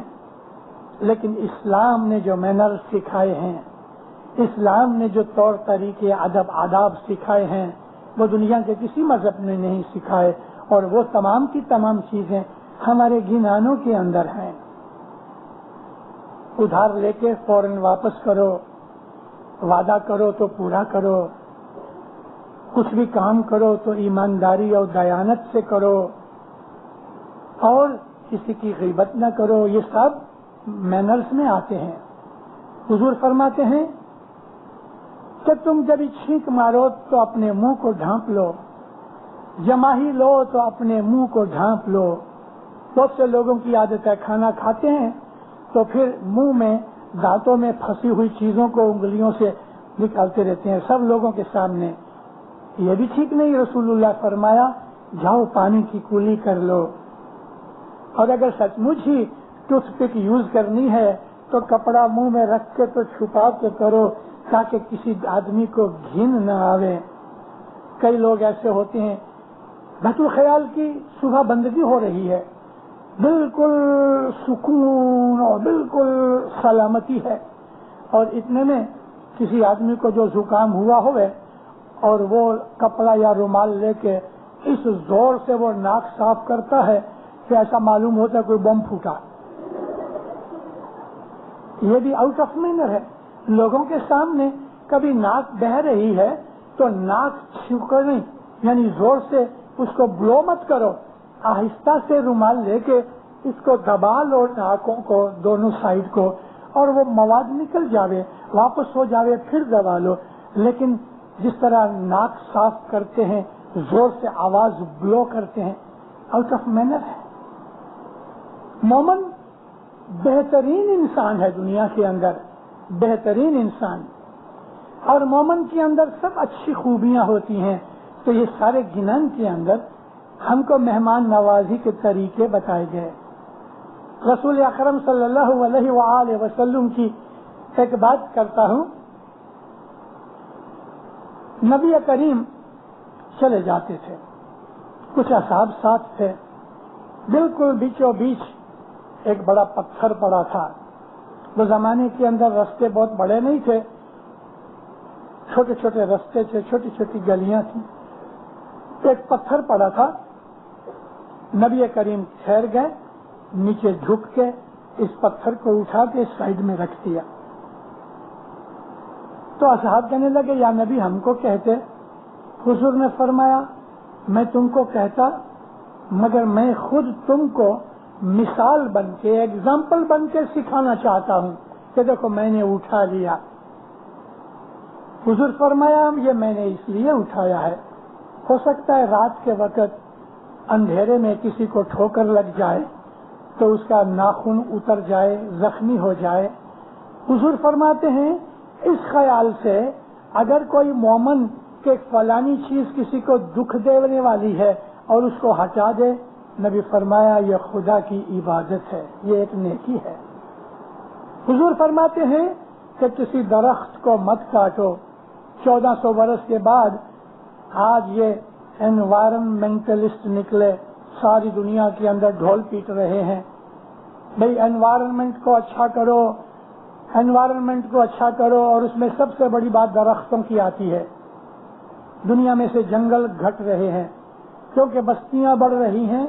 لیکن اسلام نے جو مینرز سکھائے ہیں، اسلام نے جو طور طریقے ادب آداب سکھائے ہیں، وہ دنیا کے کسی مذہب نے نہیں سکھائے. اور وہ تمام کی تمام چیزیں ہمارے گنانوں کے اندر ہیں. ادھار لے کے فوراً واپس کرو، وعدہ کرو تو پورا کرو، کچھ بھی کام کرو تو ایمانداری اور دیانت سے کرو، اور کسی کی غیبت نہ کرو. یہ سب مینرز میں آتے ہیں. حضور فرماتے ہیں کہ تم جب چھینک مارو تو اپنے منہ کو ڈھانپ لو، جمع ہی لو تو اپنے منہ کو ڈھانپ لو. بہت سے لوگوں کی عادت ہے کھانا کھاتے ہیں تو پھر منہ میں دانتوں میں پھنسی ہوئی چیزوں کو انگلیوں سے نکالتے رہتے ہیں سب لوگوں کے سامنے. یہ بھی ٹھیک نہیں. رسول اللہ فرمایا جاؤ پانی کی کولی کر لو، اور اگر سچ مچ ہی ٹوتھ پک یوز کرنی ہے تو کپڑا منہ میں رکھ کے تو چھپا کے کرو تاکہ کسی آدمی کو گھن نہ آوے. کئی لوگ ایسے ہوتے ہیں بیت الخیال کی صبح بندگی ہو رہی ہے، بالکل سکون اور بالکل سلامتی ہے، اور اتنے میں کسی آدمی کو جو زکام ہوا ہوئے اور وہ کپڑا یا رومال لے کے اس زور سے وہ ناک صاف کرتا ہے کہ ایسا معلوم ہوتا ہے کوئی بم پھوٹا. یہ بھی آؤٹ آف مینر ہے. لوگوں کے سامنے کبھی ناک بہ رہی ہے تو ناک چھکو نہیں، یعنی زور سے اس کو بلو مت کرو، آہستہ سے رومال لے کے اس کو دبا لو ناکوں کو دونوں سائڈ کو، اور وہ مواد نکل جاوے واپس ہو جاوے پھر دبا لو. لیکن جس طرح ناک صاف کرتے ہیں زور سے آواز بلو کرتے ہیں، آؤٹ آف مینر ہے. مومن بہترین انسان ہے دنیا کے اندر، بہترین انسان، اور مومن کے اندر سب اچھی خوبیاں ہوتی ہیں. تو یہ سارے گنن کے اندر ہم کو مہمان نوازی کے طریقے بتائے گئے. رسول اکرم صلی اللہ علیہ وآلہ وسلم کی ایک بات کرتا ہوں. نبی کریم چلے جاتے تھے، کچھ اصحاب ساتھ تھے، بالکل بیچوں بیچ ایک بڑا پتھر پڑا تھا. وہ زمانے کے اندر راستے بہت بڑے نہیں تھے، چھوٹے چھوٹے راستے تھے، چھوٹی چھوٹی گلیاں تھیں. ایک پتھر پڑا تھا. نبی کریم ٹھہر گئے، نیچے جھک کے اس پتھر کو اٹھا کے سائڈ میں رکھ دیا. تو اصحاب کہنے لگے یا نبی ہم کو کہتے. حضور نے فرمایا میں تم کو کہتا، مگر میں خود تم کو مثال بن کے ایگزامپل بن کے سکھانا چاہتا ہوں کہ دیکھو میں نے اٹھا لیا. حضور فرمایا یہ میں نے اس لیے اٹھایا ہے، ہو سکتا ہے رات کے وقت اندھیرے میں کسی کو ٹھوکر لگ جائے تو اس کا ناخن اتر جائے، زخمی ہو جائے. حضور فرماتے ہیں اس خیال سے اگر کوئی مومن کہ فلانی چیز کسی کو دکھ دینے والی ہے اور اس کو ہٹا دے، نبی فرمایا یہ خدا کی عبادت ہے، یہ ایک نیکی ہے. حضور فرماتے ہیں کہ کسی درخت کو مت کاٹو. 1400 برس کے بعد آج یہ انوائرمنٹلسٹ نکلے، ساری دنیا کے اندر ڈھول پیٹ رہے ہیں بھئی انوائرمنٹ کو اچھا کرو، انوائرمنٹ کو اچھا کرو، اور اس میں سب سے بڑی بات درختوں کی آتی ہے. دنیا میں سے جنگل گھٹ رہے ہیں کیونکہ بستیاں بڑھ رہی ہیں،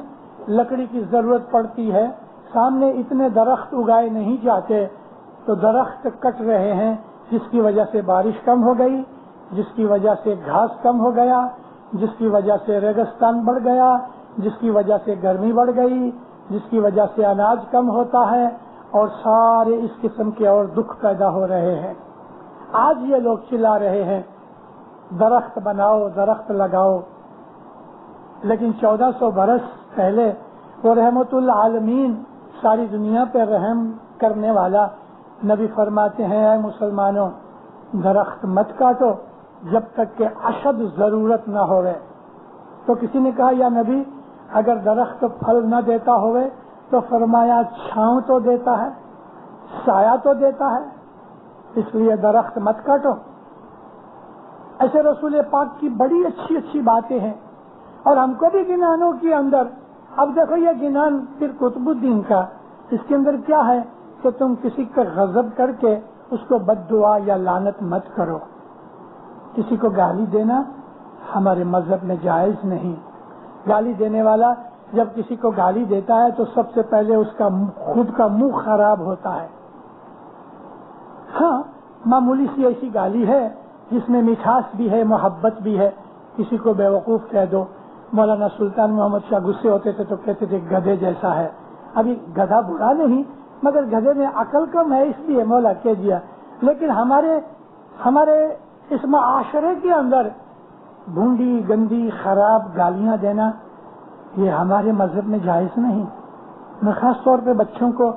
لکڑی کی ضرورت پڑتی ہے، سامنے اتنے درخت اگائے نہیں جاتے تو درخت کٹ رہے ہیں، جس کی وجہ سے بارش کم ہو گئی، جس کی وجہ سے گھاس کم ہو گیا، جس کی وجہ سے ریگستان بڑھ گیا، جس کی وجہ سے گرمی بڑھ گئی، جس کی وجہ سے اناج کم ہوتا ہے، اور سارے اس قسم کے اور دکھ پیدا ہو رہے ہیں. آج یہ لوگ چلا رہے ہیں درخت بناؤ، درخت لگاؤ، لیکن 1400 برس پہلے وہ رحمت العالمین ساری دنیا پہ رحم کرنے والا نبی فرماتے ہیں اے مسلمانوں درخت مت کاٹو جب تک کہ اشد ضرورت نہ ہوئے. تو کسی نے کہا یا نبی اگر درخت پھل نہ دیتا ہوئے تو فرمایا چھاؤں تو دیتا ہے, سایہ تو دیتا ہے, اس لیے درخت مت کاٹو. ایسے رسول پاک کی بڑی اچھی اچھی باتیں ہیں اور ہم کو بھی گنانوں کے اندر. اب دیکھو یہ گنان پھر قطب الدین کا, اس کے اندر کیا ہے کہ تم کسی کا غضب کر کے اس کو بد دعا یا لعنت مت کرو. کسی کو گالی دینا ہمارے مذہب میں جائز نہیں. گالی دینے والا جب کسی کو گالی دیتا ہے تو سب سے پہلے اس کا خود کا منہ خراب ہوتا ہے. ہاں معمولی سی ایسی گالی ہے جس میں مٹھاس بھی ہے, محبت بھی ہے. کسی کو بے وقوف کہہ دو. مولانا سلطان محمد شاہ غصے ہوتے تھے تو کہتے تھے گدھے جیسا ہے. ابھی گدھا برا نہیں مگر گدھے میں عقل کم ہے اس لیے مولا کہہ دیا. لیکن ہمارے اس معاشرے کے اندر بھونڈی گندی خراب گالیاں دینا یہ ہمارے مذہب میں جائز نہیں. میں خاص طور پہ بچوں کو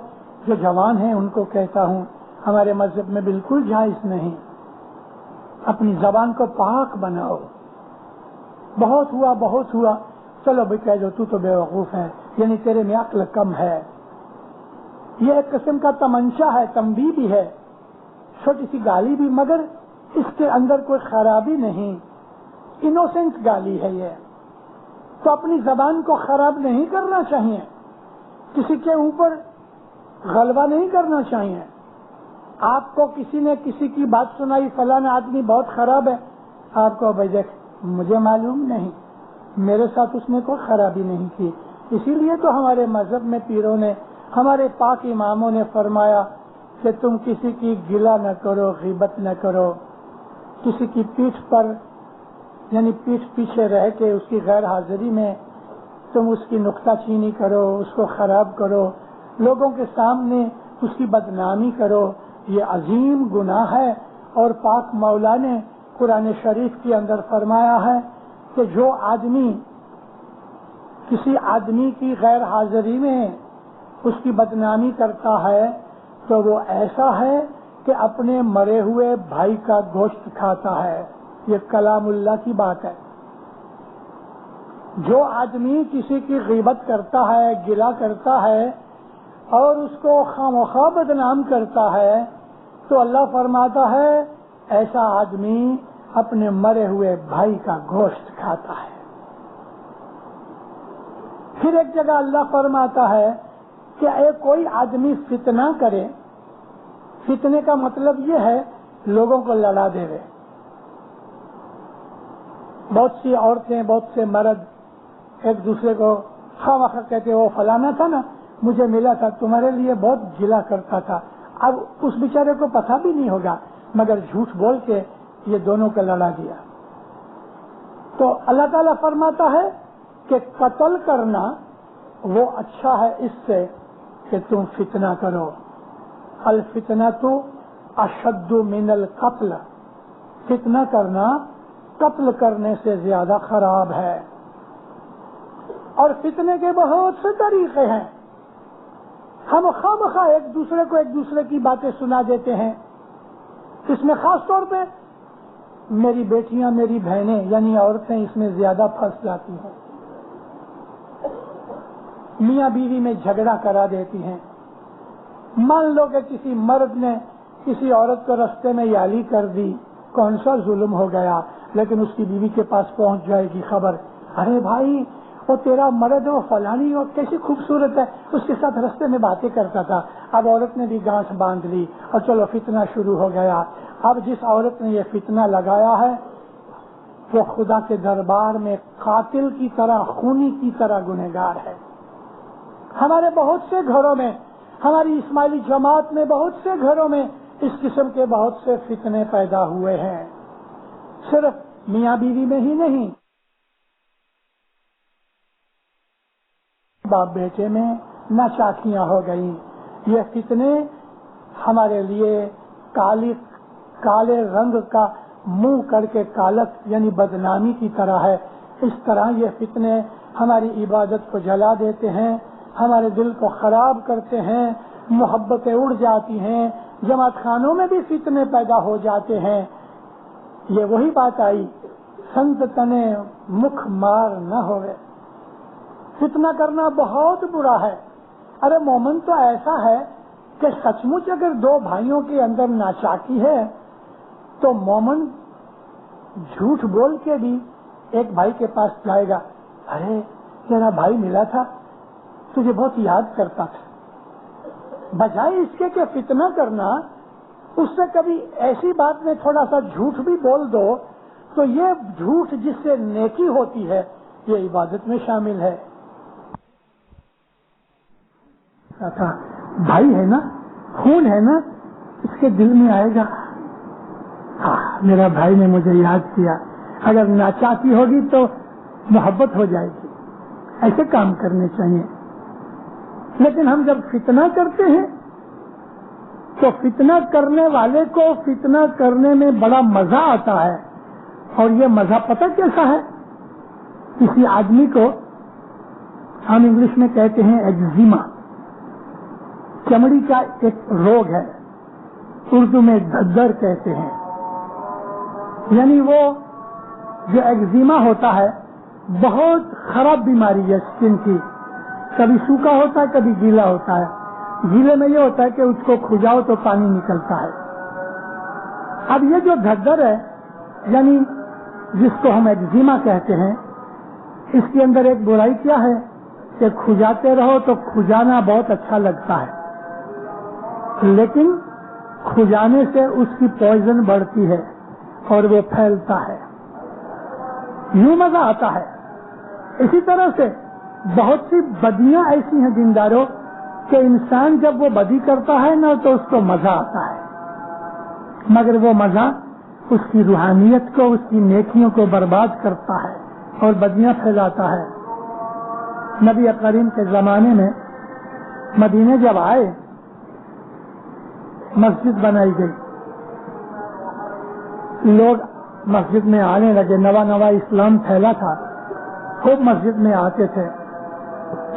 جو جوان ہیں ان کو کہتا ہوں ہمارے مذہب میں بالکل جائز نہیں. اپنی زبان کو پاک بناؤ. بہت ہوا چلو بھائی کہہ دو تو بے وقوف ہے, یعنی تیرے میں عقل کم ہے. یہ ایک قسم کا تمنچا ہے, تنبیہ بھی ہے, چھوٹی سی گالی بھی, مگر اس کے اندر کوئی خرابی نہیں. انوسنٹ گالی ہے یہ. تو اپنی زبان کو خراب نہیں کرنا چاہیے, کسی کے اوپر غلبہ نہیں کرنا چاہیے. آپ کو کسی نے کسی کی بات سنائی فلانا آدمی بہت خراب ہے, آپ کو بھائی دیکھ مجھے معلوم نہیں, میرے ساتھ اس نے کوئی خرابی نہیں کی. اسی لیے تو ہمارے مذہب میں پیروں نے, ہمارے پاک اماموں نے فرمایا کہ تم کسی کی گلہ نہ کرو, غیبت نہ کرو. کسی کی پیٹھ پر یعنی پیٹھ پیچھے رہ کے اس کی غیر حاضری میں تم اس کی نکتہ چینی کرو, اس کو خراب کرو, لوگوں کے سامنے اس کی بدنامی کرو. یہ عظیم گناہ ہے. اور پاک مولا نے قرآن شریف کے اندر فرمایا ہے کہ جو آدمی کسی آدمی کی غیر حاضری میں اس کی بدنامی کرتا ہے تو وہ ایسا ہے کہ اپنے مرے ہوئے بھائی کا گوشت کھاتا ہے. یہ کلام اللہ کی بات ہے. جو آدمی کسی کی غیبت کرتا ہے, گلہ کرتا ہے اور اس کو خواہ بدنام کرتا ہے تو اللہ فرماتا ہے ایسا آدمی اپنے مرے ہوئے بھائی کا گوشت کھاتا ہے. پھر ایک جگہ اللہ فرماتا ہے کہ کوئی آدمی فتنہ کرے. فتنے کا مطلب یہ ہے لوگوں کو لڑا دے رہے. بہت سی عورتیں, بہت سے مرد ایک دوسرے کو خواہ کہتے وہ فلانا تھا نا, مجھے ملا تھا, تمہارے لیے بہت گلہ کرتا تھا. اب اس بیچارے کو پتہ بھی نہیں ہوگا مگر جھوٹ بول کے یہ دونوں کو لڑا دیا. تو اللہ تعالیٰ فرماتا ہے کہ قتل کرنا وہ اچھا ہے اس سے کہ تم فتنہ کرو. الفتنہ تو اشد من القتل. فتنہ کرنا قتل کرنے سے زیادہ خراب ہے. اور فتنے کے بہت سے طریقے ہیں. ہم خواہ ایک دوسرے کی باتیں سنا دیتے ہیں. اس میں خاص طور پہ میری بیٹیاں, میری بہنیں یعنی عورتیں اس میں زیادہ پھنس جاتی ہیں. میاں بیوی میں جھگڑا کرا دیتی ہیں. مان لو کہ کسی مرد نے کسی عورت کو رستے میں یالی کر دی, کون سا ظلم ہو گیا, لیکن اس کی بیوی کے پاس پہنچ جائے گی خبر, ارے بھائی وہ تیرا مرد وہ فلانی اور کیسی خوبصورت ہے, اس کے ساتھ رستے میں باتیں کرتا تھا. اب عورت نے بھی گانٹھ باندھ لی اور چلو فتنہ شروع ہو گیا. اب جس عورت نے یہ فتنہ لگایا ہے وہ خدا کے دربار میں قاتل کی طرح, خونی کی طرح گنہگار ہے. ہمارے بہت سے گھروں میں, ہماری اسماعیلی جماعت میں بہت سے گھروں میں اس قسم کے بہت سے فتنے پیدا ہوئے ہیں. صرف میاں بیوی میں ہی نہیں, باپ بیٹے میں ناچاکیاں ہو گئی. یہ فتنے ہمارے لیے کالے رنگ کا منہ کر کے کالک یعنی بدنامی کی طرح ہے. اس طرح یہ فتنے ہماری عبادت کو جلا دیتے ہیں, ہمارے دل کو خراب کرتے ہیں، محبتیں اڑ جاتی ہیں، جماعت خانوں میں بھی فتنے پیدا ہو جاتے ہیں۔ یہ وہی بات آئی، سنت تنے مکھ مار نہ ہوئے۔ فتنہ کرنا بہت برا ہے۔ ارے مومن تو ایسا ہے کہ سچ مچ اگر دو بھائیوں کے اندر ناچاکی ہے تو مومن جھوٹ بول کے بھی ایک بھائی کے پاس جائے گا، ارے تیرا بھائی ملا تھا، تجھے بہت یاد کرتا تھا، بجائے اس کے کہ فتنہ کرنا، اس سے کبھی ایسی بات میں تھوڑا سا جھوٹ بھی بول دو تو یہ جھوٹ جس سے نیکی ہوتی ہے یہ عبادت میں شامل ہے۔ بھائی ہے نا، خون ہے نا، اس کے دل میں آئے گا میرا بھائی نے مجھے یاد کیا، اگر ناچاکی ہوگی تو محبت ہو جائے گی۔ ایسے کام کرنے چاہیے۔ لیکن ہم جب فتنہ کرتے ہیں تو فتنہ کرنے والے کو فتنہ کرنے میں بڑا مزہ آتا ہے، اور یہ مزہ پتہ کیسا ہے؟ کسی آدمی کو ہم انگلش میں کہتے ہیں ایگزیما، چمڑی کا ایک روگ ہے، اردو میں دھدر کہتے ہیں، یعنی وہ جو ایگزیما ہوتا ہے بہت خراب بیماری ہے اسکن کی، کبھی سوکھا ہوتا ہے کبھی گیلا ہوتا ہے۔ گیلے میں یہ ہوتا ہے کہ اس کو کھجاؤ تو پانی نکلتا ہے۔ اب یہ جو دھدر ہے یعنی جس کو ہم ایگزیما کہتے ہیں، اس کے اندر ایک برائی کیا ہے کہ کھجاتے رہو تو کھجانا بہت اچھا لگتا ہے، لیکن کھجانے سے اس کی پوائزن بڑھتی ہے اور وہ پھیلتا ہے، یوں مزہ آتا ہے۔ اسی طرح سے بہت سی بدیاں ایسی ہیں دینداروں کہ انسان جب وہ بدی کرتا ہے نا تو اس کو مزہ آتا ہے، مگر وہ مزہ اس کی روحانیت کو، اس کی نیکیوں کو برباد کرتا ہے اور بدیاں پھیلاتا ہے۔ نبی کریم کے زمانے میں مدینے جب آئے، مسجد بنائی گئی، لوگ مسجد میں آنے لگے، نوا نوا اسلام پھیلا تھا، خوب مسجد میں آتے تھے۔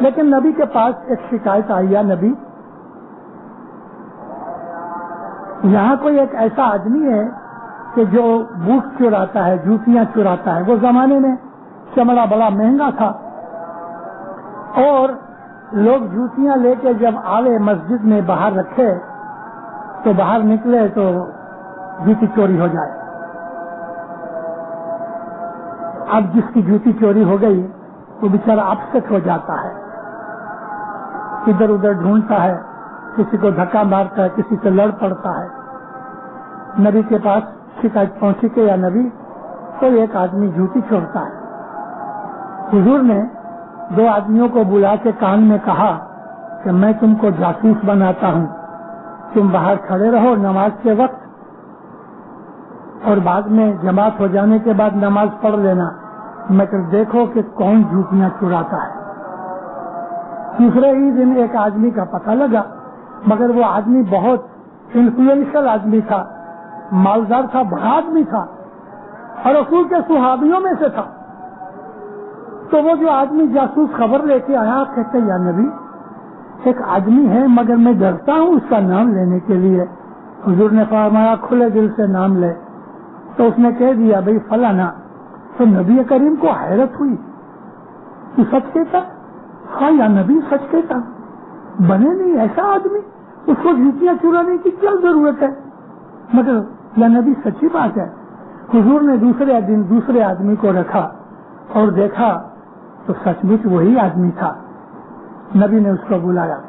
لیکن نبی کے پاس ایک شکایت آئی، یا نبی یہاں کوئی ایک ایسا آدمی ہے کہ جو بوٹ چراتا ہے، جوتیاں چراتا ہے۔ وہ زمانے میں چمڑا بڑا مہنگا تھا، اور لوگ جوتیاں لے کے جب آوے مسجد میں باہر رکھے تو باہر نکلے تو جوتی چوری ہو جائے۔ اب جس کی جوتی چوری ہو گئی وہ بیچارہ اپسٹ ہو جاتا ہے، ادھر ادھر ڈھونڈتا ہے، کسی کو دھکا مارتا ہے، کسی سے لڑ پڑتا ہے۔ نبی کے پاس شکایت پہنچی کہ یا نبی کوئی ایک آدمی جوتی چورتا ہے۔ حضور نے دو آدمیوں کو بلا کے کان میں کہا کہ میں تم کو جاسوس بناتا ہوں، تم باہر کھڑے رہو نماز کے وقت، اور بعد میں جماعت ہو جانے کے بعد نماز پڑھ لینا، مگر دیکھو کہ کون جوتیاں چراتا ہے۔ دوسرے ہی دن ایک آدمی کا پتہ لگا، مگر وہ آدمی بہت انفلوئنشل آدمی تھا، مالدار تھا، بڑا آدمی تھا، اور رسول کے صحابیوں میں سے تھا۔ تو وہ جو آدمی جاسوس خبر لے کے آیا، کہتے یا نبی ایک آدمی ہے مگر میں ڈرتا ہوں اس کا نام لینے کے لیے۔ حضور نے فرمایا کھلے دل سے نام لے۔ تو اس نے کہہ دیا بھئی فلانا۔ تو نبی کریم کو حیرت ہوئی، تو سچ کہتا؟ ہاں یا نبی سچ کہتا، بنے نہیں ایسا آدمی، اس کو جوتیاں چرانے کی کیا ضرورت ہے؟ مگر یا نبی سچی بات ہے۔ حضور نے دوسرے دن دوسرے آدمی کو رکھا اور دیکھا تو سچ مچ وہی آدمی تھا۔ نبی نے اس کو بلایا،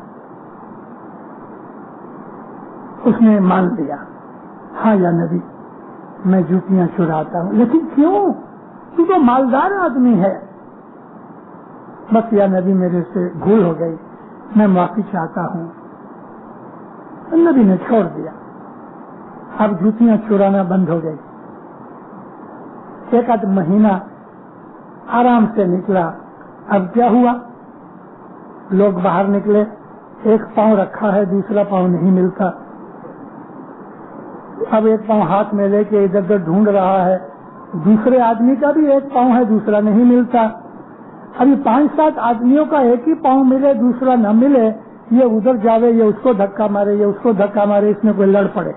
اس نے مان لیا، ہاں یا نبی میں جوتیاں چراتا ہوں، لیکن کیوں؟ تو تو مالدار آدمی ہے۔ بس یا نبی میرے سے بھول ہو گئی، میں معافی چاہتا ہوں۔ نبی نے چھوڑ دیا، اب جوتیاں چرانا بند ہو گئی۔ ایک آدھ مہینہ آرام سے نکلا۔ اب کیا ہوا؟ لوگ باہر نکلے، ایک پاؤں رکھا ہے دوسرا پاؤں نہیں ملتا۔ اب ایک پاؤں ہاتھ میں لے کے ادھر ادھر ڈھونڈ رہا ہے، دوسرے آدمی کا بھی ایک پاؤں ہے دوسرا نہیں ملتا۔ ابھی 5-7 آدمیوں کا ایک ہی پاؤں ملے دوسرا نہ ملے، یہ ادھر جاوے، یہ اس کو دھکا مارے، یہ اس کو دھکا مارے، اس میں کوئی لڑ پڑے۔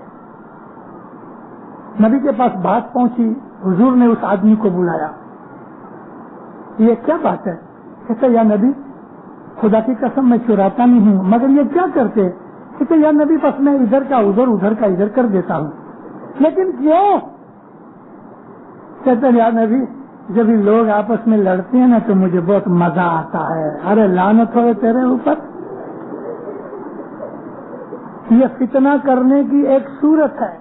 نبی کے پاس بات پہنچی، حضور نے اس آدمی کو بلایا، یہ کیا بات ہے؟ کہتے یا نبی خدا کی قسم میں چراتا نہیں ہوں، مگر یہ کیا کرتے؟ کہتے یا نبی بس میں ادھر کا ادھر، ادھر کا ادھر کر دیتا ہوں۔ لیکن کیوں؟ کہتے یا نبی جب یہ لوگ آپس میں لڑتے ہیں نا تو مجھے بہت مزہ آتا ہے۔ ارے لعنت ہوئے تیرے اوپر، یہ فتنہ کرنے کی ایک صورت ہے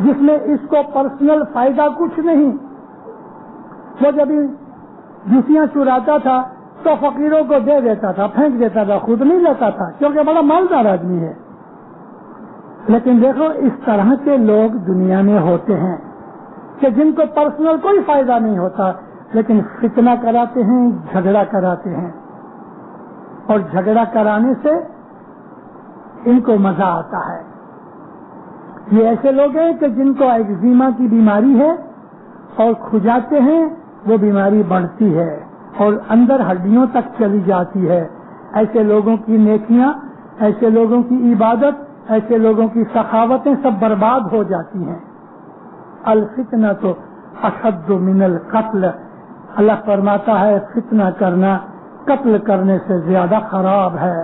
جس میں اس کو پرسنل فائدہ کچھ نہیں۔ وہ جب جوتیاں چراتا تھا تو فقیروں کو دے دیتا تھا، پھینک دیتا تھا، خود نہیں لیتا تھا کیونکہ بڑا مالدار آدمی ہے۔ لیکن دیکھو اس طرح کے لوگ دنیا میں ہوتے ہیں کہ جن کو پرسنل کوئی فائدہ نہیں ہوتا، لیکن فتنہ کراتے ہیں، جھگڑا کراتے ہیں، اور جھگڑا کرانے سے ان کو مزہ آتا ہے۔ یہ ایسے لوگ ہیں کہ جن کو ایگزیما کی بیماری ہے اور کھجاتے ہیں، وہ بیماری بڑھتی ہے اور اندر ہڈیوں تک چلی جاتی ہے۔ ایسے لوگوں کی نیکیاں، ایسے لوگوں کی عبادت، ایسے لوگوں کی سخاوتیں سب برباد ہو جاتی ہیں۔ الفتنہ تو اشد من القتل، اللہ فرماتا ہے فتنہ کرنا قتل کرنے سے زیادہ خراب ہے۔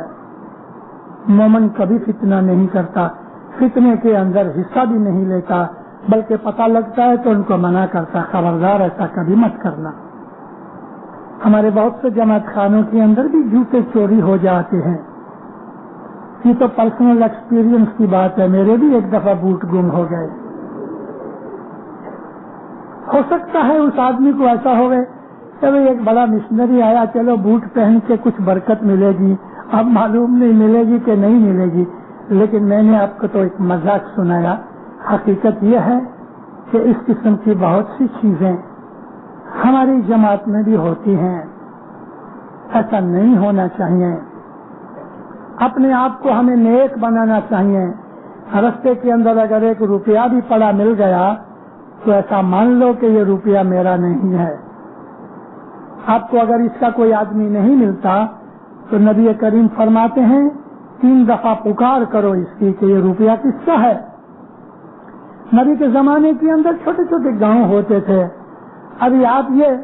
مومن کبھی فتنہ نہیں کرتا، فتنے کے اندر حصہ بھی نہیں لیتا، بلکہ پتہ لگتا ہے تو ان کو منع کرتا، خبردار ایسا کبھی مت کرنا۔ ہمارے بہت سے جماعت خانوں کے اندر بھی جوتے چوری ہو جاتے ہیں۔ یہ تو پرسنل ایکسپیرینس کی بات ہے، میرے بھی ایک دفعہ بوٹ گم ہو گئے۔ ہو سکتا ہے اس آدمی کو ایسا ہو گئے کہ ایک بڑا مشنری آیا، چلو بوٹ پہن کے کچھ برکت ملے گی، اب معلوم نہیں ملے گی کہ نہیں ملے گی، لیکن میں نے آپ کو تو ایک مذاق سنایا۔ حقیقت یہ ہے کہ اس قسم کی بہت سی چیزیں ہماری جماعت میں بھی ہوتی ہیں، ایسا نہیں ہونا چاہیے۔ اپنے آپ کو ہمیں نیک بنانا چاہیے۔ رستے کے اندر اگر 1 روپیہ بھی پڑا مل گیا تو ایسا مان لو کہ یہ روپیہ میرا نہیں ہے۔ آپ کو اگر اس کا کوئی آدمی نہیں ملتا تو نبی کریم فرماتے ہیں 3 دفعہ پکار کرو اس کی کہ یہ روپیہ کس کا ہے۔ نبی کے زمانے کے اندر چھوٹے چھوٹے گاؤں ہوتے تھے، ابھی آپ یہ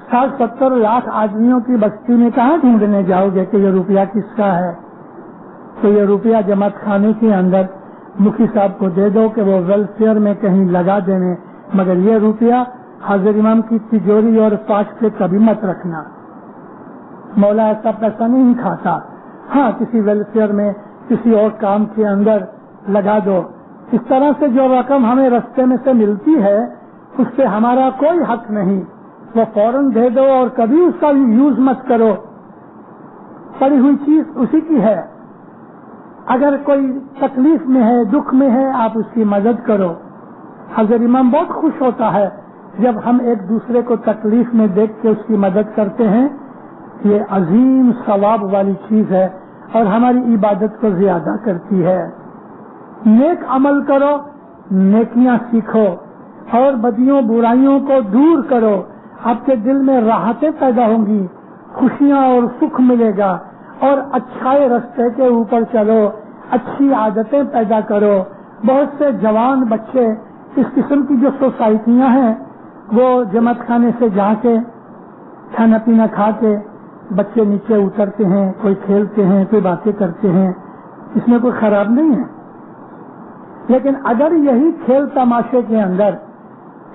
60-70 لاکھ آدمیوں کی بستی میں کہاں ڈھونڈنے جاؤ گے کہ یہ روپیہ کس کا ہے؟ تو یہ روپیہ جماعت خانے کے اندر مکھی صاحب کو دے دو کہ وہ ویلفیئر میں کہیں لگا دینے، مگر یہ روپیہ حاضر امام کی تجوری اور پاش پہ کبھی مت رکھنا۔ مولا ایسا پیسہ نہیں کھاتا، ہاں کسی ویلفیئر میں کسی اور کام کے اندر لگا دو۔ اس طرح سے جو رقم ہمیں رستے میں سے ملتی ہے اس سے ہمارا کوئی حق نہیں، وہ فوراً دے دو اور کبھی اس کا یوز مت کرو، پڑی ہوئی چیز اسی کی ہے۔ اگر کوئی تکلیف میں ہے، دکھ میں ہے، آپ اس کی مدد کرو۔ حضرت امام بہت خوش ہوتا ہے جب ہم ایک دوسرے کو تکلیف میں دیکھ کے اس کی مدد کرتے ہیں، یہ عظیم ثواب والی چیز ہے اور ہماری عبادت کو زیادہ کرتی ہے۔ نیک عمل کرو، نیکیاں سیکھو اور بدیوں برائیوں کو دور کرو، آپ کے دل میں راحتیں پیدا ہوں گی، خوشیاں اور سکھ ملے گا، اور اچھائے رستے کے اوپر چلو، اچھی عادتیں پیدا کرو۔ بہت سے جوان بچے اس قسم کی جو سوسائٹیاں ہیں وہ جماعت خانے سے جا کے کھانا پینا کھا کے بچے نیچے اترتے ہیں، کوئی کھیلتے ہیں، کوئی باتیں کرتے ہیں، اس میں کوئی خراب نہیں ہے۔ لیکن اگر یہی کھیل تماشے کے اندر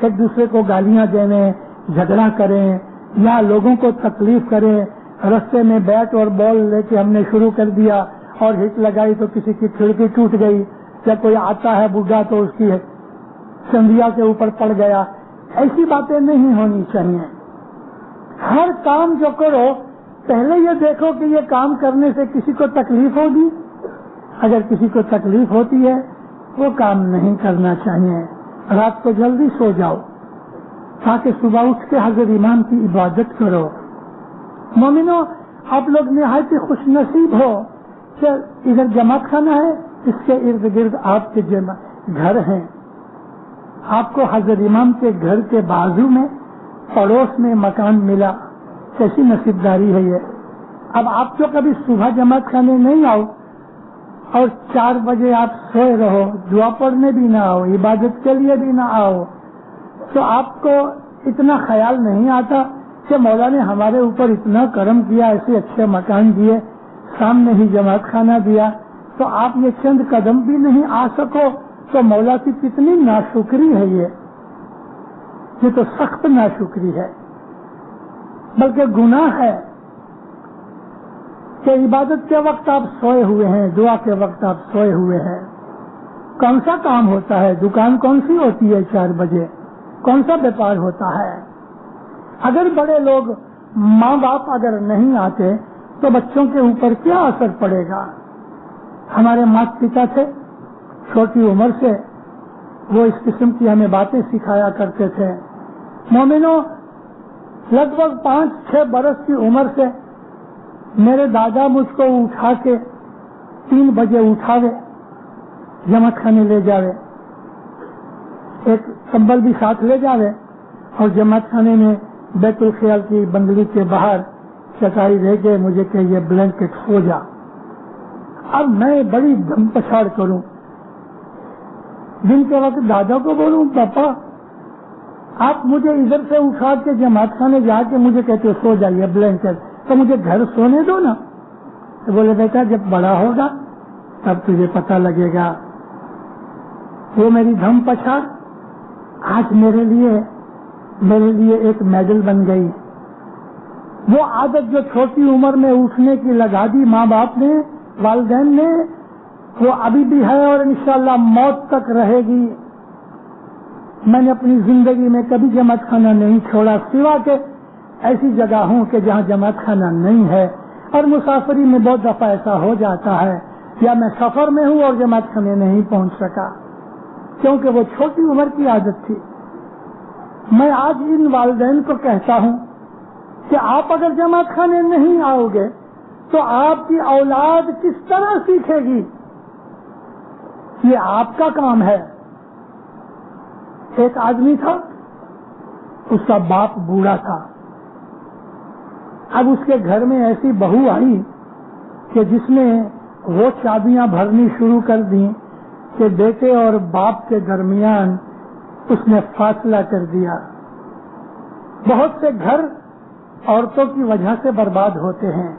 ایک دوسرے کو گالیاں دینے، جھگڑا کریں یا لوگوں کو تکلیف کریں، رستے میں بیٹ اور بال لے کے ہم نے شروع کر دیا اور ہٹ لگائی تو کسی کی کھڑکی ٹوٹ گئی، یا کوئی آتا ہے بوڑھا تو اس کی سندھیا کے اوپر پڑ گیا، ایسی باتیں نہیں ہونی چاہیے۔ ہر کام جو کرو پہلے یہ دیکھو کہ یہ کام کرنے سے کسی کو تکلیف ہوگی، اگر کسی کو تکلیف ہوتی ہے وہ کام نہیں کرنا چاہیے۔ رات کو جلدی سو جاؤ تاکہ صبح اٹھ کے حضرت امام کی عبادت کرو۔ مومنو، آپ لوگ نہایت ہی خوش نصیب ہو کہ ادھر جماعت خانہ ہے، اس کے ارد گرد آپ کے گھر ہیں۔ آپ کو حضرت امام کے گھر کے بازو میں پڑوس میں مکان ملا، کیسی نصیبداری ہے یہ. اب آپ جو کبھی صبح جماعت خانے نہیں آؤ اور 4 بجے آپ سوئے رہو, دعا پڑھنے بھی نہ آؤ, عبادت کے لیے بھی نہ آؤ, تو آپ کو اتنا خیال نہیں آتا کہ مولا نے ہمارے اوپر اتنا کرم کیا, ایسے اچھے مکان دیے, سامنے ہی جماعت خانہ دیا, تو آپ یہ چند قدم بھی نہیں آ سکو تو مولا کی کتنی ناشکری ہے. یہ تو سخت ناشکری ہے, بلکہ گناہ ہے کہ عبادت کے وقت آپ سوئے ہوئے ہیں, دعا کے وقت آپ سوئے ہوئے ہیں. کون سا کام ہوتا ہے, دکان کون سی ہوتی ہے 4 بجے, کون سا بیپار ہوتا ہے. اگر بڑے لوگ ماں باپ اگر نہیں آتے تو بچوں کے اوپر کیا اثر پڑے گا. ہمارے ماتا پتا تھے, چھوٹی عمر سے وہ اس قسم کی ہمیں باتیں سکھایا کرتے تھے. مومنوں, لگ بھگ 5-6 برس کی عمر سے میرے دادا مجھ کو اٹھا کے 3 بجے اٹھاوے, جماعت خانے لے جاوے, ایک کمبل بھی ساتھ لے جاوے اور جماعت خانے میں بیت الخیال کی بنگلی کے باہر چٹائی دے کے مجھے کہ یہ بلینکٹ سو جا. اب میں بڑی دم پچھاڑ کروں, دن کے وقت دادا کو بولوں پاپا آپ مجھے ادھر سے اٹھا کے جماعت خانے جا کے مجھے کہتے سو جائیے بلینکٹ, تو مجھے گھر سونے دو نا. تو بولے بیٹا جب بڑا ہوگا تب تجھے پتہ لگے گا. وہ میری دھم پچھاڑ آج میرے لیے ایک میڈل بن گئی. وہ عادت جو چھوٹی عمر میں اٹھنے کی لگا دی ماں باپ نے, والدین نے, وہ ابھی بھی ہے اور انشاءاللہ موت تک رہے گی. میں نے اپنی زندگی میں کبھی جماعت خانہ نہیں چھوڑا, سوا کہ ایسی جگہ ہوں کہ جہاں جماعت خانہ نہیں ہے, اور مسافری میں بہت دفعہ ایسا ہو جاتا ہے, یا میں سفر میں ہوں اور جماعت خانے نہیں پہنچ سکا کیونکہ وہ چھوٹی عمر کی عادت تھی. میں آج ان والدین کو کہتا ہوں کہ آپ اگر جماعت خانے نہیں آؤ گے تو آپ کی اولاد کس طرح سیکھے گی. یہ آپ کا کام ہے. ایک آدمی تھا, اس کا باپ بوڑھا تھا. اب اس کے گھر میں ایسی بہو آئی کہ جس نے وہ چابیاں بھرنی شروع کر دی کہ بیٹے اور باپ کے درمیان اس نے فاصلہ کر دیا. بہت سے گھر عورتوں کی وجہ سے برباد ہوتے ہیں.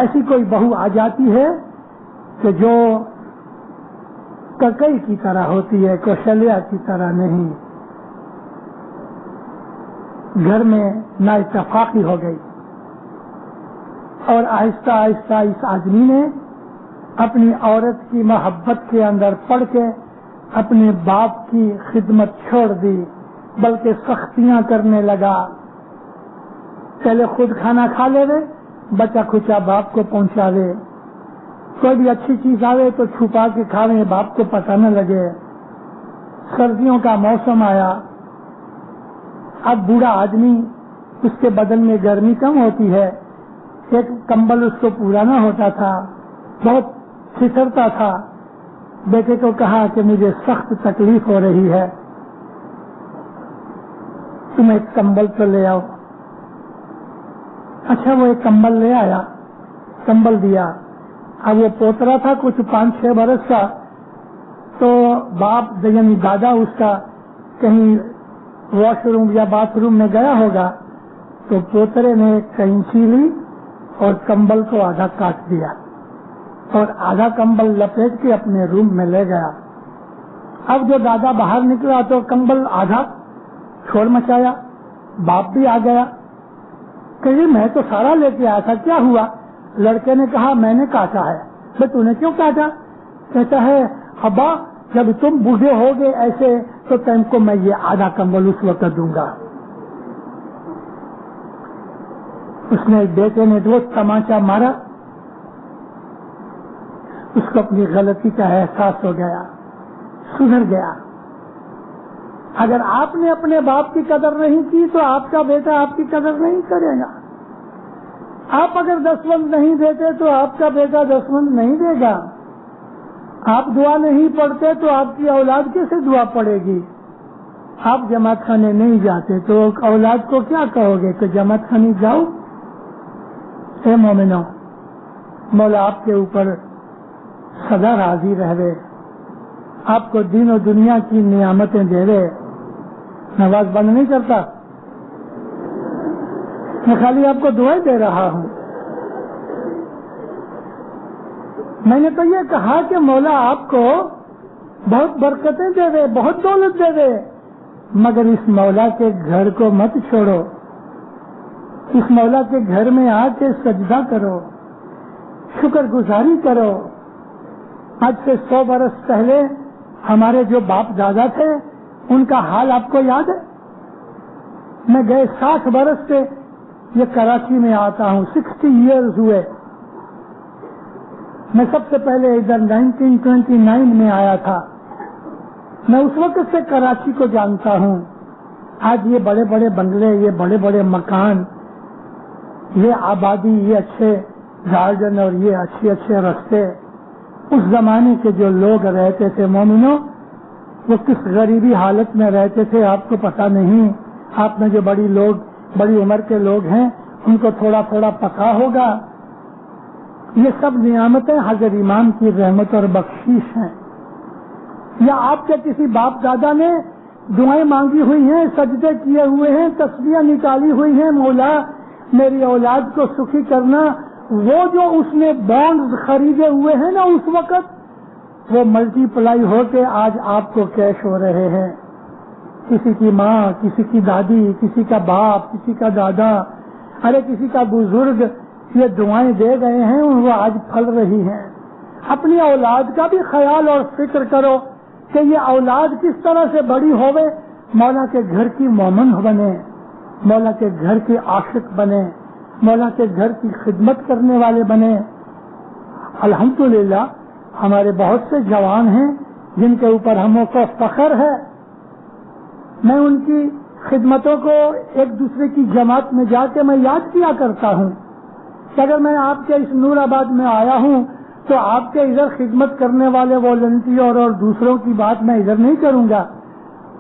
ایسی کوئی بہو آ جاتی ہے کہ جو ککئی کی طرح ہوتی ہے, کوشلیا کی طرح نہیں. گھر میں نا اتفاقی ہو گئی اور آہستہ آہستہ اس آدمی نے اپنی عورت کی محبت کے اندر پڑ کے اپنے باپ کی خدمت چھوڑ دی, بلکہ سختیاں کرنے لگا. پہلے خود کھانا کھا لے وے, بچا کھچا باپ کو پہنچا دے. کوئی بھی اچھی چیز آوے تو چھپا کے کھاوے, باپ کو پتہ نہ لگے. سردیوں کا موسم آیا, اب بوڑھا آدمی, اس کے بدن میں گرمی کم ہوتی ہے, ایک کمبل اس کو پورا نہ ہوتا تھا, بہت چھترتا تھا. بیٹے کو کہا کہ مجھے سخت تکلیف ہو رہی ہے, تم ایک کمبل تو لے آؤ. اچھا, وہ ایک کمبل لے آیا, کمبل دیا. اب وہ پوترا تھا کچھ 5-6 برس کا, تو باپ یعنی دادا اس کا کہیں واش روم یا باتھ روم میں گیا ہوگا, تو پوترے نے کینچی لی اور کمبل کو آدھا کاٹ دیا اور آدھا کمبل لپیٹ کے اپنے روم میں لے گیا. اب جو دادا باہر نکلا تو کمبل آدھا چھوڑ مچایا. باپ بھی آ گیا کہ میں تو سارا لے کے آیا تھا, کیا ہوا؟ لڑکے نے کہا میں نے کاٹا ہے. تو تو نے کیوں کاٹا؟ کہتا ہے ابا جب تم بوڑھے ہو گے ایسے تو تم کو میں یہ آدھا کمبل اس وقت دوں گا. اس نے بیٹے نے دوست تماچا مارا, اس کو اپنی غلطی کا احساس ہو گیا, سدھر گیا. اگر آپ نے اپنے باپ کی قدر نہیں کی تو آپ کا بیٹا آپ کی قدر نہیں کرے گا. آپ اگر دسوند نہیں دیتے تو آپ کا بیٹا دسوند نہیں دے گا. آپ دعا نہیں پڑھتے تو آپ کی اولاد کیسے دعا پڑے گی؟ آپ جماعت خانے نہیں جاتے تو اولاد کو کیا کہو گے کہ جماعت خانے جاؤ؟ اے مومنو، مولا آپ کے اوپر سدا راضی رہے، آپ کو دین و دنیا کی نعمتیں دے رہے۔ میں آواز بند نہیں کرتا، میں خالی آپ کو دعائیں دے رہا ہوں۔ میں نے تو یہ کہا کہ مولا آپ کو بہت برکتیں دے دے، بہت دولت دے دے، مگر اس مولا کے گھر کو مت چھوڑو، اس مولا کے گھر میں آ کے سجدہ کرو، شکر گزاری کرو۔ آج سے 100 برس پہلے ہمارے جو باپ دادا تھے ان کا حال آپ کو یاد ہے؟ میں گئے 60 برس سے یہ کراچی میں آتا ہوں، 60 ایئرز ہوئے۔ میں سب سے پہلے ادھر 1929 میں آیا تھا۔ میں اس وقت سے کراچی کو جانتا ہوں۔ آج یہ بڑے بڑے بنگلے، یہ بڑے بڑے مکان، یہ آبادی، یہ اچھے گارڈن اور یہ اچھے رستے، اس زمانے کے جو لوگ رہتے تھے مومنوں، وہ کس غریبی حالت میں رہتے تھے آپ کو پتہ نہیں۔ آپ میں جو بڑی عمر کے لوگ ہیں ان کو تھوڑا تھوڑا پتا ہوگا۔ یہ سب نعمتیں حضرت امام کی رحمت اور بخشش ہیں، یا آپ کے کسی باپ دادا نے دعائیں مانگی ہوئی ہیں، سجدے کیے ہوئے ہیں، تسبیحیں نکالی ہوئی ہیں، مولا میری اولاد کو سخی کرنا۔ وہ جو اس نے بانڈز خریدے ہوئے ہیں نا اس وقت، وہ ملٹی پلائی ہو کے آج آپ کو کیش ہو رہے ہیں۔ کسی کی ماں، کسی کی دادی، کسی کا باپ، کسی کا دادا، ارے کسی کا بزرگ یہ دعائیں دے گئے ہیں، وہ آج پھل رہی ہیں۔ اپنی اولاد کا بھی خیال اور فکر کرو کہ یہ اولاد کس طرح سے بڑی ہوئے، مولا کے گھر کی مومن بنے، مولا کے گھر کے عاشق بنے، مولا کے گھر کی خدمت کرنے والے بنے۔ الحمدللہ ہمارے بہت سے جوان ہیں جن کے اوپر ہموں کو فخر ہے۔ میں ان کی خدمتوں کو ایک دوسرے کی جماعت میں جا کے میں یاد کیا کرتا ہوں کہ اگر میں آپ کے اس نور آباد میں آیا ہوں تو آپ کے ادھر خدمت کرنے والے والنٹیئر اور دوسروں کی بات میں ادھر نہیں کروں گا،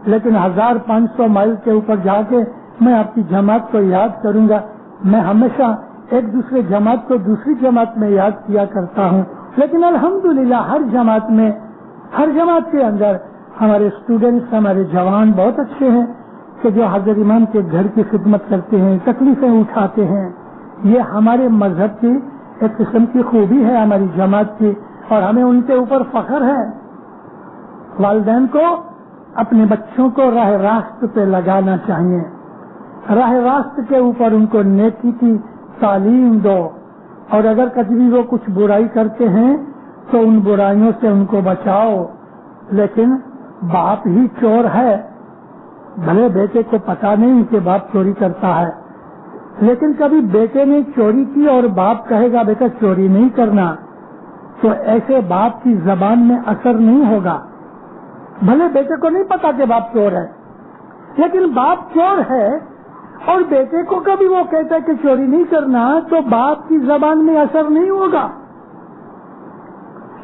لیکن 1500 مائل کے اوپر جا کے میں آپ کی جماعت کو یاد کروں گا۔ میں ہمیشہ ایک دوسرے جماعت کو دوسری جماعت میں یاد کیا کرتا ہوں، لیکن الحمدللہ ہر جماعت کے اندر ہمارے اسٹوڈنٹس، ہمارے جوان بہت اچھے ہیں کہ جو حضرت امام کے گھر کی خدمت کرتے ہیں، تکلیفیں اٹھاتے ہیں۔ یہ ہمارے مذہب کی ایک قسم کی خوبی ہے ہماری جماعت کی، اور ہمیں ان کے اوپر فخر ہے۔ والدین کو اپنے بچوں کو راہ راست پہ لگانا چاہیے، راہ راست کے اوپر ان کو نیکی کی تعلیم دو، اور اگر کبھی وہ کچھ برائی کرتے ہیں تو ان برائیوں سے ان کو بچاؤ۔ لیکن باپ ہی چور ہے، بھلے بیٹے کو پتا نہیں کہ باپ چوری کرتا ہے، لیکن کبھی بیٹے نے چوری کی اور باپ کہے گا بیٹا چوری نہیں کرنا، تو ایسے باپ کی زبان میں اثر نہیں ہوگا۔ بھلے بیٹے کو نہیں پتا کہ باپ چور ہے، لیکن باپ چور ہے اور بیٹے کو کبھی وہ کہتا ہے کہ چوری نہیں کرنا، تو باپ کی زبان میں اثر نہیں ہوگا۔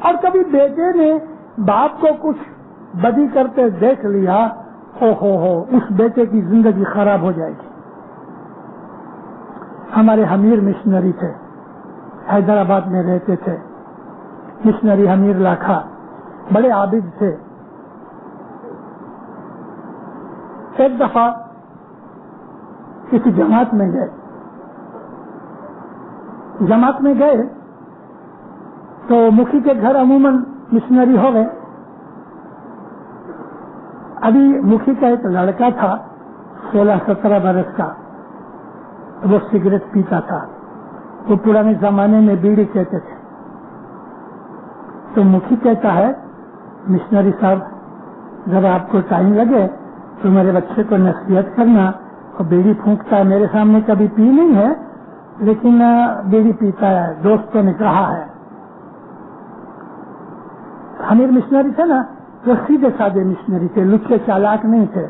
اور کبھی بیٹے نے باپ کو کچھ بدی کرتے دیکھ لیا، ہو اس بیٹے کی زندگی خراب ہو جائے گی۔ ہمارے حمیر مشنری تھے، حیدرآباد میں رہتے تھے، مشنری حمیر لاکھا، بڑے عابد تھے۔ ایک دفعہ کسی جماعت میں گئے تو مکھی کے گھر عموماً مشنری ہو گئے۔ ابھی مکھی کا ایک لڑکا تھا 16-17 برس کا، وہ سگریٹ پیتا تھا، وہ پرانے زمانے میں بیڑی کہتے تھے۔ تو مکھی کہتا ہے مشنری صاحب ذرا آپ کو ٹائم لگے تو میرے بچے کو نصیحت کرنا، اور بیڑی پھونکتا ہے، میرے سامنے کبھی پی نہیں ہے لیکن بیڑی پیتا ہے، دوستوں نے کہا ہے۔ حمیر مشنری تھے نا، وہ سیدھے سادے مشنری تھے، لچے چالاک نہیں تھے۔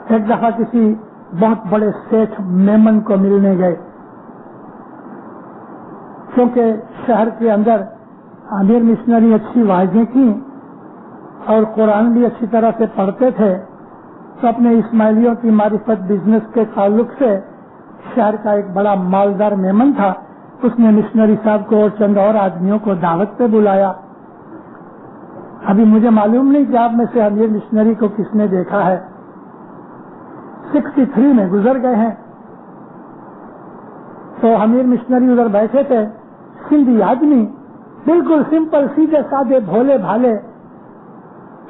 ایک دفعہ کسی بہت بڑے سیٹھ میمن کو ملنے گئے، کیونکہ شہر کے اندر حمیر مشنری اچھی واعظیں کی اور قرآن بھی اچھی طرح سے پڑھتے تھے، تو اپنے اسماعیلیوں کی معرفت بزنس کے تعلق سے شہر کا ایک بڑا مالدار مہمان تھا، اس نے مشنری صاحب کو اور چند اور آدمیوں کو دعوت پہ بلایا. ابھی مجھے معلوم نہیں کہ آپ میں سے امیر مشنری کو کس نے دیکھا ہے. 63 میں گزر گئے ہیں. تو امیر مشنری ادھر بیٹھے تھے، سندھی آدمی، بالکل سمپل، سیدھے سادے، بھولے بھالے.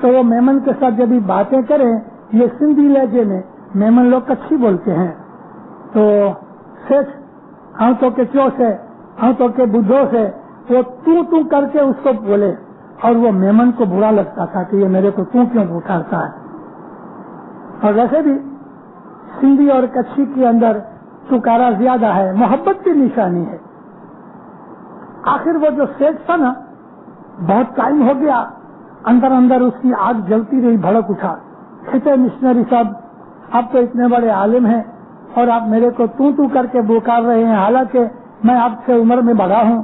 تو وہ میمن کے ساتھ جب باتیں کریں، یہ سندھی لہجے میں، میمن لوگ کچھی بولتے ہیں، تو سیٹ ہاتھوں کے چو سے، ہاتھوں کے بدھوں سے وہ تو کر کے اس کو بولے، اور وہ میمن کو برا لگتا تھا کہ یہ میرے کو تو کیوں پکارتا ہے. اور ویسے بھی سندھی اور کچھی کے اندر تکارا زیادہ ہے، محبت کی نشانی ہے. آخر وہ جو سیٹ تھا نا، بہت ٹائم ہو گیا، اندر اندر اس کی آگ جلتی رہی، بھڑک اٹھا. کہتے مشنری صاحب آپ تو اتنے بڑے عالم ہیں اور آپ میرے کو تو کر کے پکار رہے ہیں، حالانکہ میں آپ سے عمر میں بڑا ہوں.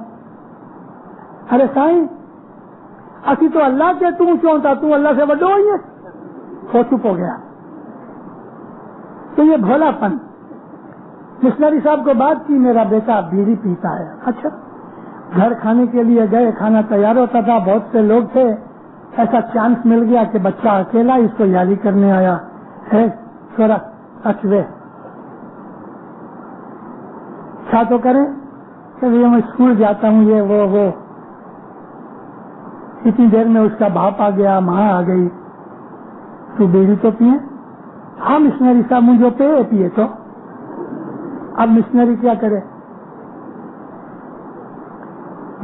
ارے سائیں، اسی تو اللہ کے تو چونتا، تو اللہ سے بڑو ہوئی ہے. وہ چپ ہو گیا. تو یہ بھولا پن. مشنری صاحب کو بات کی، میرا بیٹا بیڑی پیتا ہے. اچھا. گھر کھانے کے لیے گئے، کھانا تیار ہوتا تھا، بہت سے لوگ تھے. ایسا چانس مل گیا کہ بچہ اکیلا اس کو یاری کرنے آیا ہے. تھوڑا اچھے کیا تو کریں کہ میں اسکول جاتا ہوں، یہ وہ. اتنی دیر میں اس کا باپ آ گیا، ماں آ گئی. تو بیڑی تو پیے. ہاں مشنری صاحب مجھے پیے. تو اب مشنری کیا کرے؟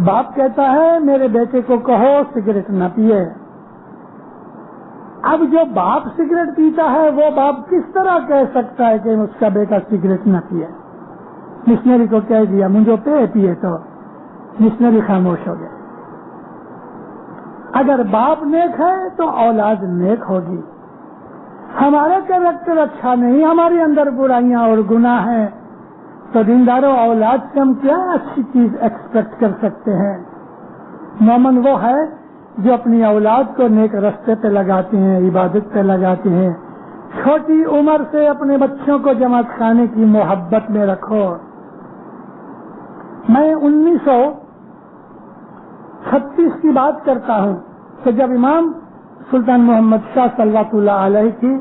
باپ کہتا ہے میرے بیٹے کو کہو سگریٹ نہ پیے. اب جو باپ سگریٹ پیتا ہے وہ باپ کس طرح کہہ سکتا ہے کہ اس کا بیٹا سگریٹ نہ پیے؟ مشنری کو کہہ دیا مجھے پیے. تو مشنری خاموش ہو گئے. اگر باپ نیک ہے تو اولاد نیک ہوگی. ہمارا کریکٹر اچھا نہیں، ہمارے اندر برائیاں اور گناہ ہیں، تو دینداروں اولاد سے ہم کیا اچھی چیز ایکسپیکٹ کر سکتے ہیں؟ مومن وہ ہے جو اپنی اولاد کو نیک رستے پہ لگاتے ہیں، عبادت پہ لگاتے ہیں. چھوٹی عمر سے اپنے بچوں کو جماعت خانے کی محبت میں رکھو. میں 1936 کی بات کرتا ہوں کہ جب امام سلطان محمد شاہ صلوات اللہ علیہ کی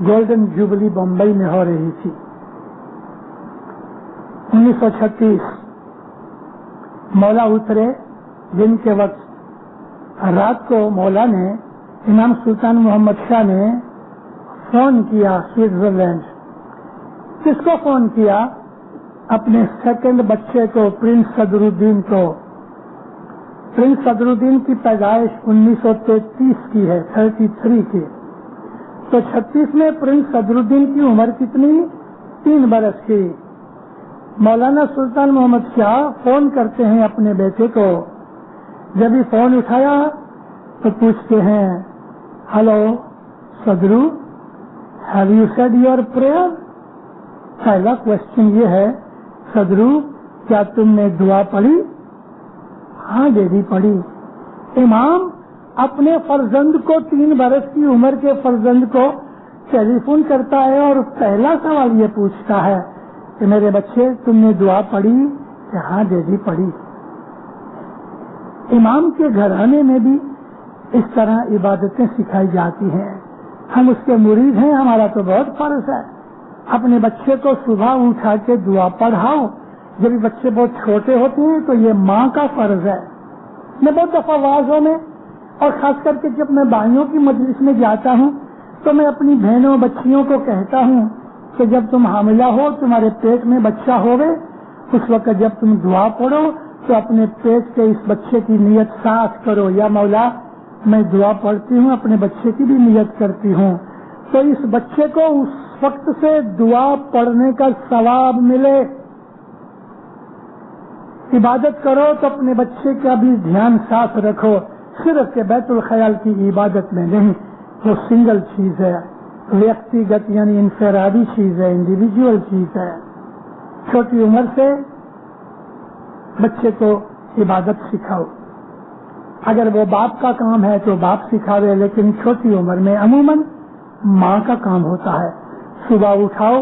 گولڈن جوبلی بمبئی میں ہو رہی تھی. 1936 مولا اترے دن کے وقت. رات کو مولا نے، امام سلطان محمد شاہ نے فون کیا سوئٹزرلینڈ. کس کو فون کیا؟ اپنے سیکنڈ بچے کو، پرنس صدر الدین کو. پرنس صدر الدین کی پیدائش 1933 کی ہے، 33 کی. تو 36 میں پرنس صدر الدین کی عمر کتنی؟ 3 برس کی. مولانا سلطان محمد شاہ فون کرتے ہیں اپنے بیٹے کو. جب ہی فون اٹھایا تو پوچھتے ہیں hello Sadru, have you said your prayer? پہلا کوشچن یہ ہے صدرو کیا تم نے دعا پڑھی؟ ہاں ڈیڈی پڑھی. امام اپنے فرزند کو، 3 برس کی عمر کے فرزند کو ٹیلی فون کرتا ہے اور پہلا سوال یہ پوچھتا ہے کہ میرے بچے تم نے دعا پڑھی؟ کہ ہاں ڈیڈی پڑھی. امام کے گھرانے میں بھی اس طرح عبادتیں سکھائی جاتی ہیں. ہم اس کے مرید ہیں، ہمارا تو بہت فرض ہے اپنے بچے کو صبح اٹھا کے دعا پڑھاؤ. جب بچے بہت چھوٹے ہوتے ہیں تو یہ ماں کا فرض ہے. میں بہت دفعہ واعظوں میں اور خاص کر کے جب میں بھائیوں کی مجلس میں جاتا ہوں تو میں اپنی بہنوں بچیوں کو کہتا ہوں کہ جب تم حاملہ ہو، تمہارے پیٹ میں بچہ ہوگے، اس وقت جب تم دعا پڑھو تو اپنے پیٹ کے اس بچے کی نیت صاف کرو، یا مولا میں دعا پڑھتی ہوں اپنے بچے کی بھی نیت کرتی ہوں، تو اس بچے کو اس وقت سے دعا پڑھنے کا ثواب ملے. عبادت کرو تو اپنے بچے کا بھی دھیان صاف رکھو، صرف کہ بیت الخیال کی عبادت میں نہیں، وہ سنگل چیز ہے، ویکتیگت یعنی انفرادی چیز ہے، انڈیویجول چیز ہے. چھوٹی عمر سے بچے کو عبادت سکھاؤ. اگر وہ باپ کا کام ہے تو باپ سکھاوے، لیکن چھوٹی عمر میں عموماً ماں کا کام ہوتا ہے. صبح اٹھاؤ،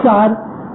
4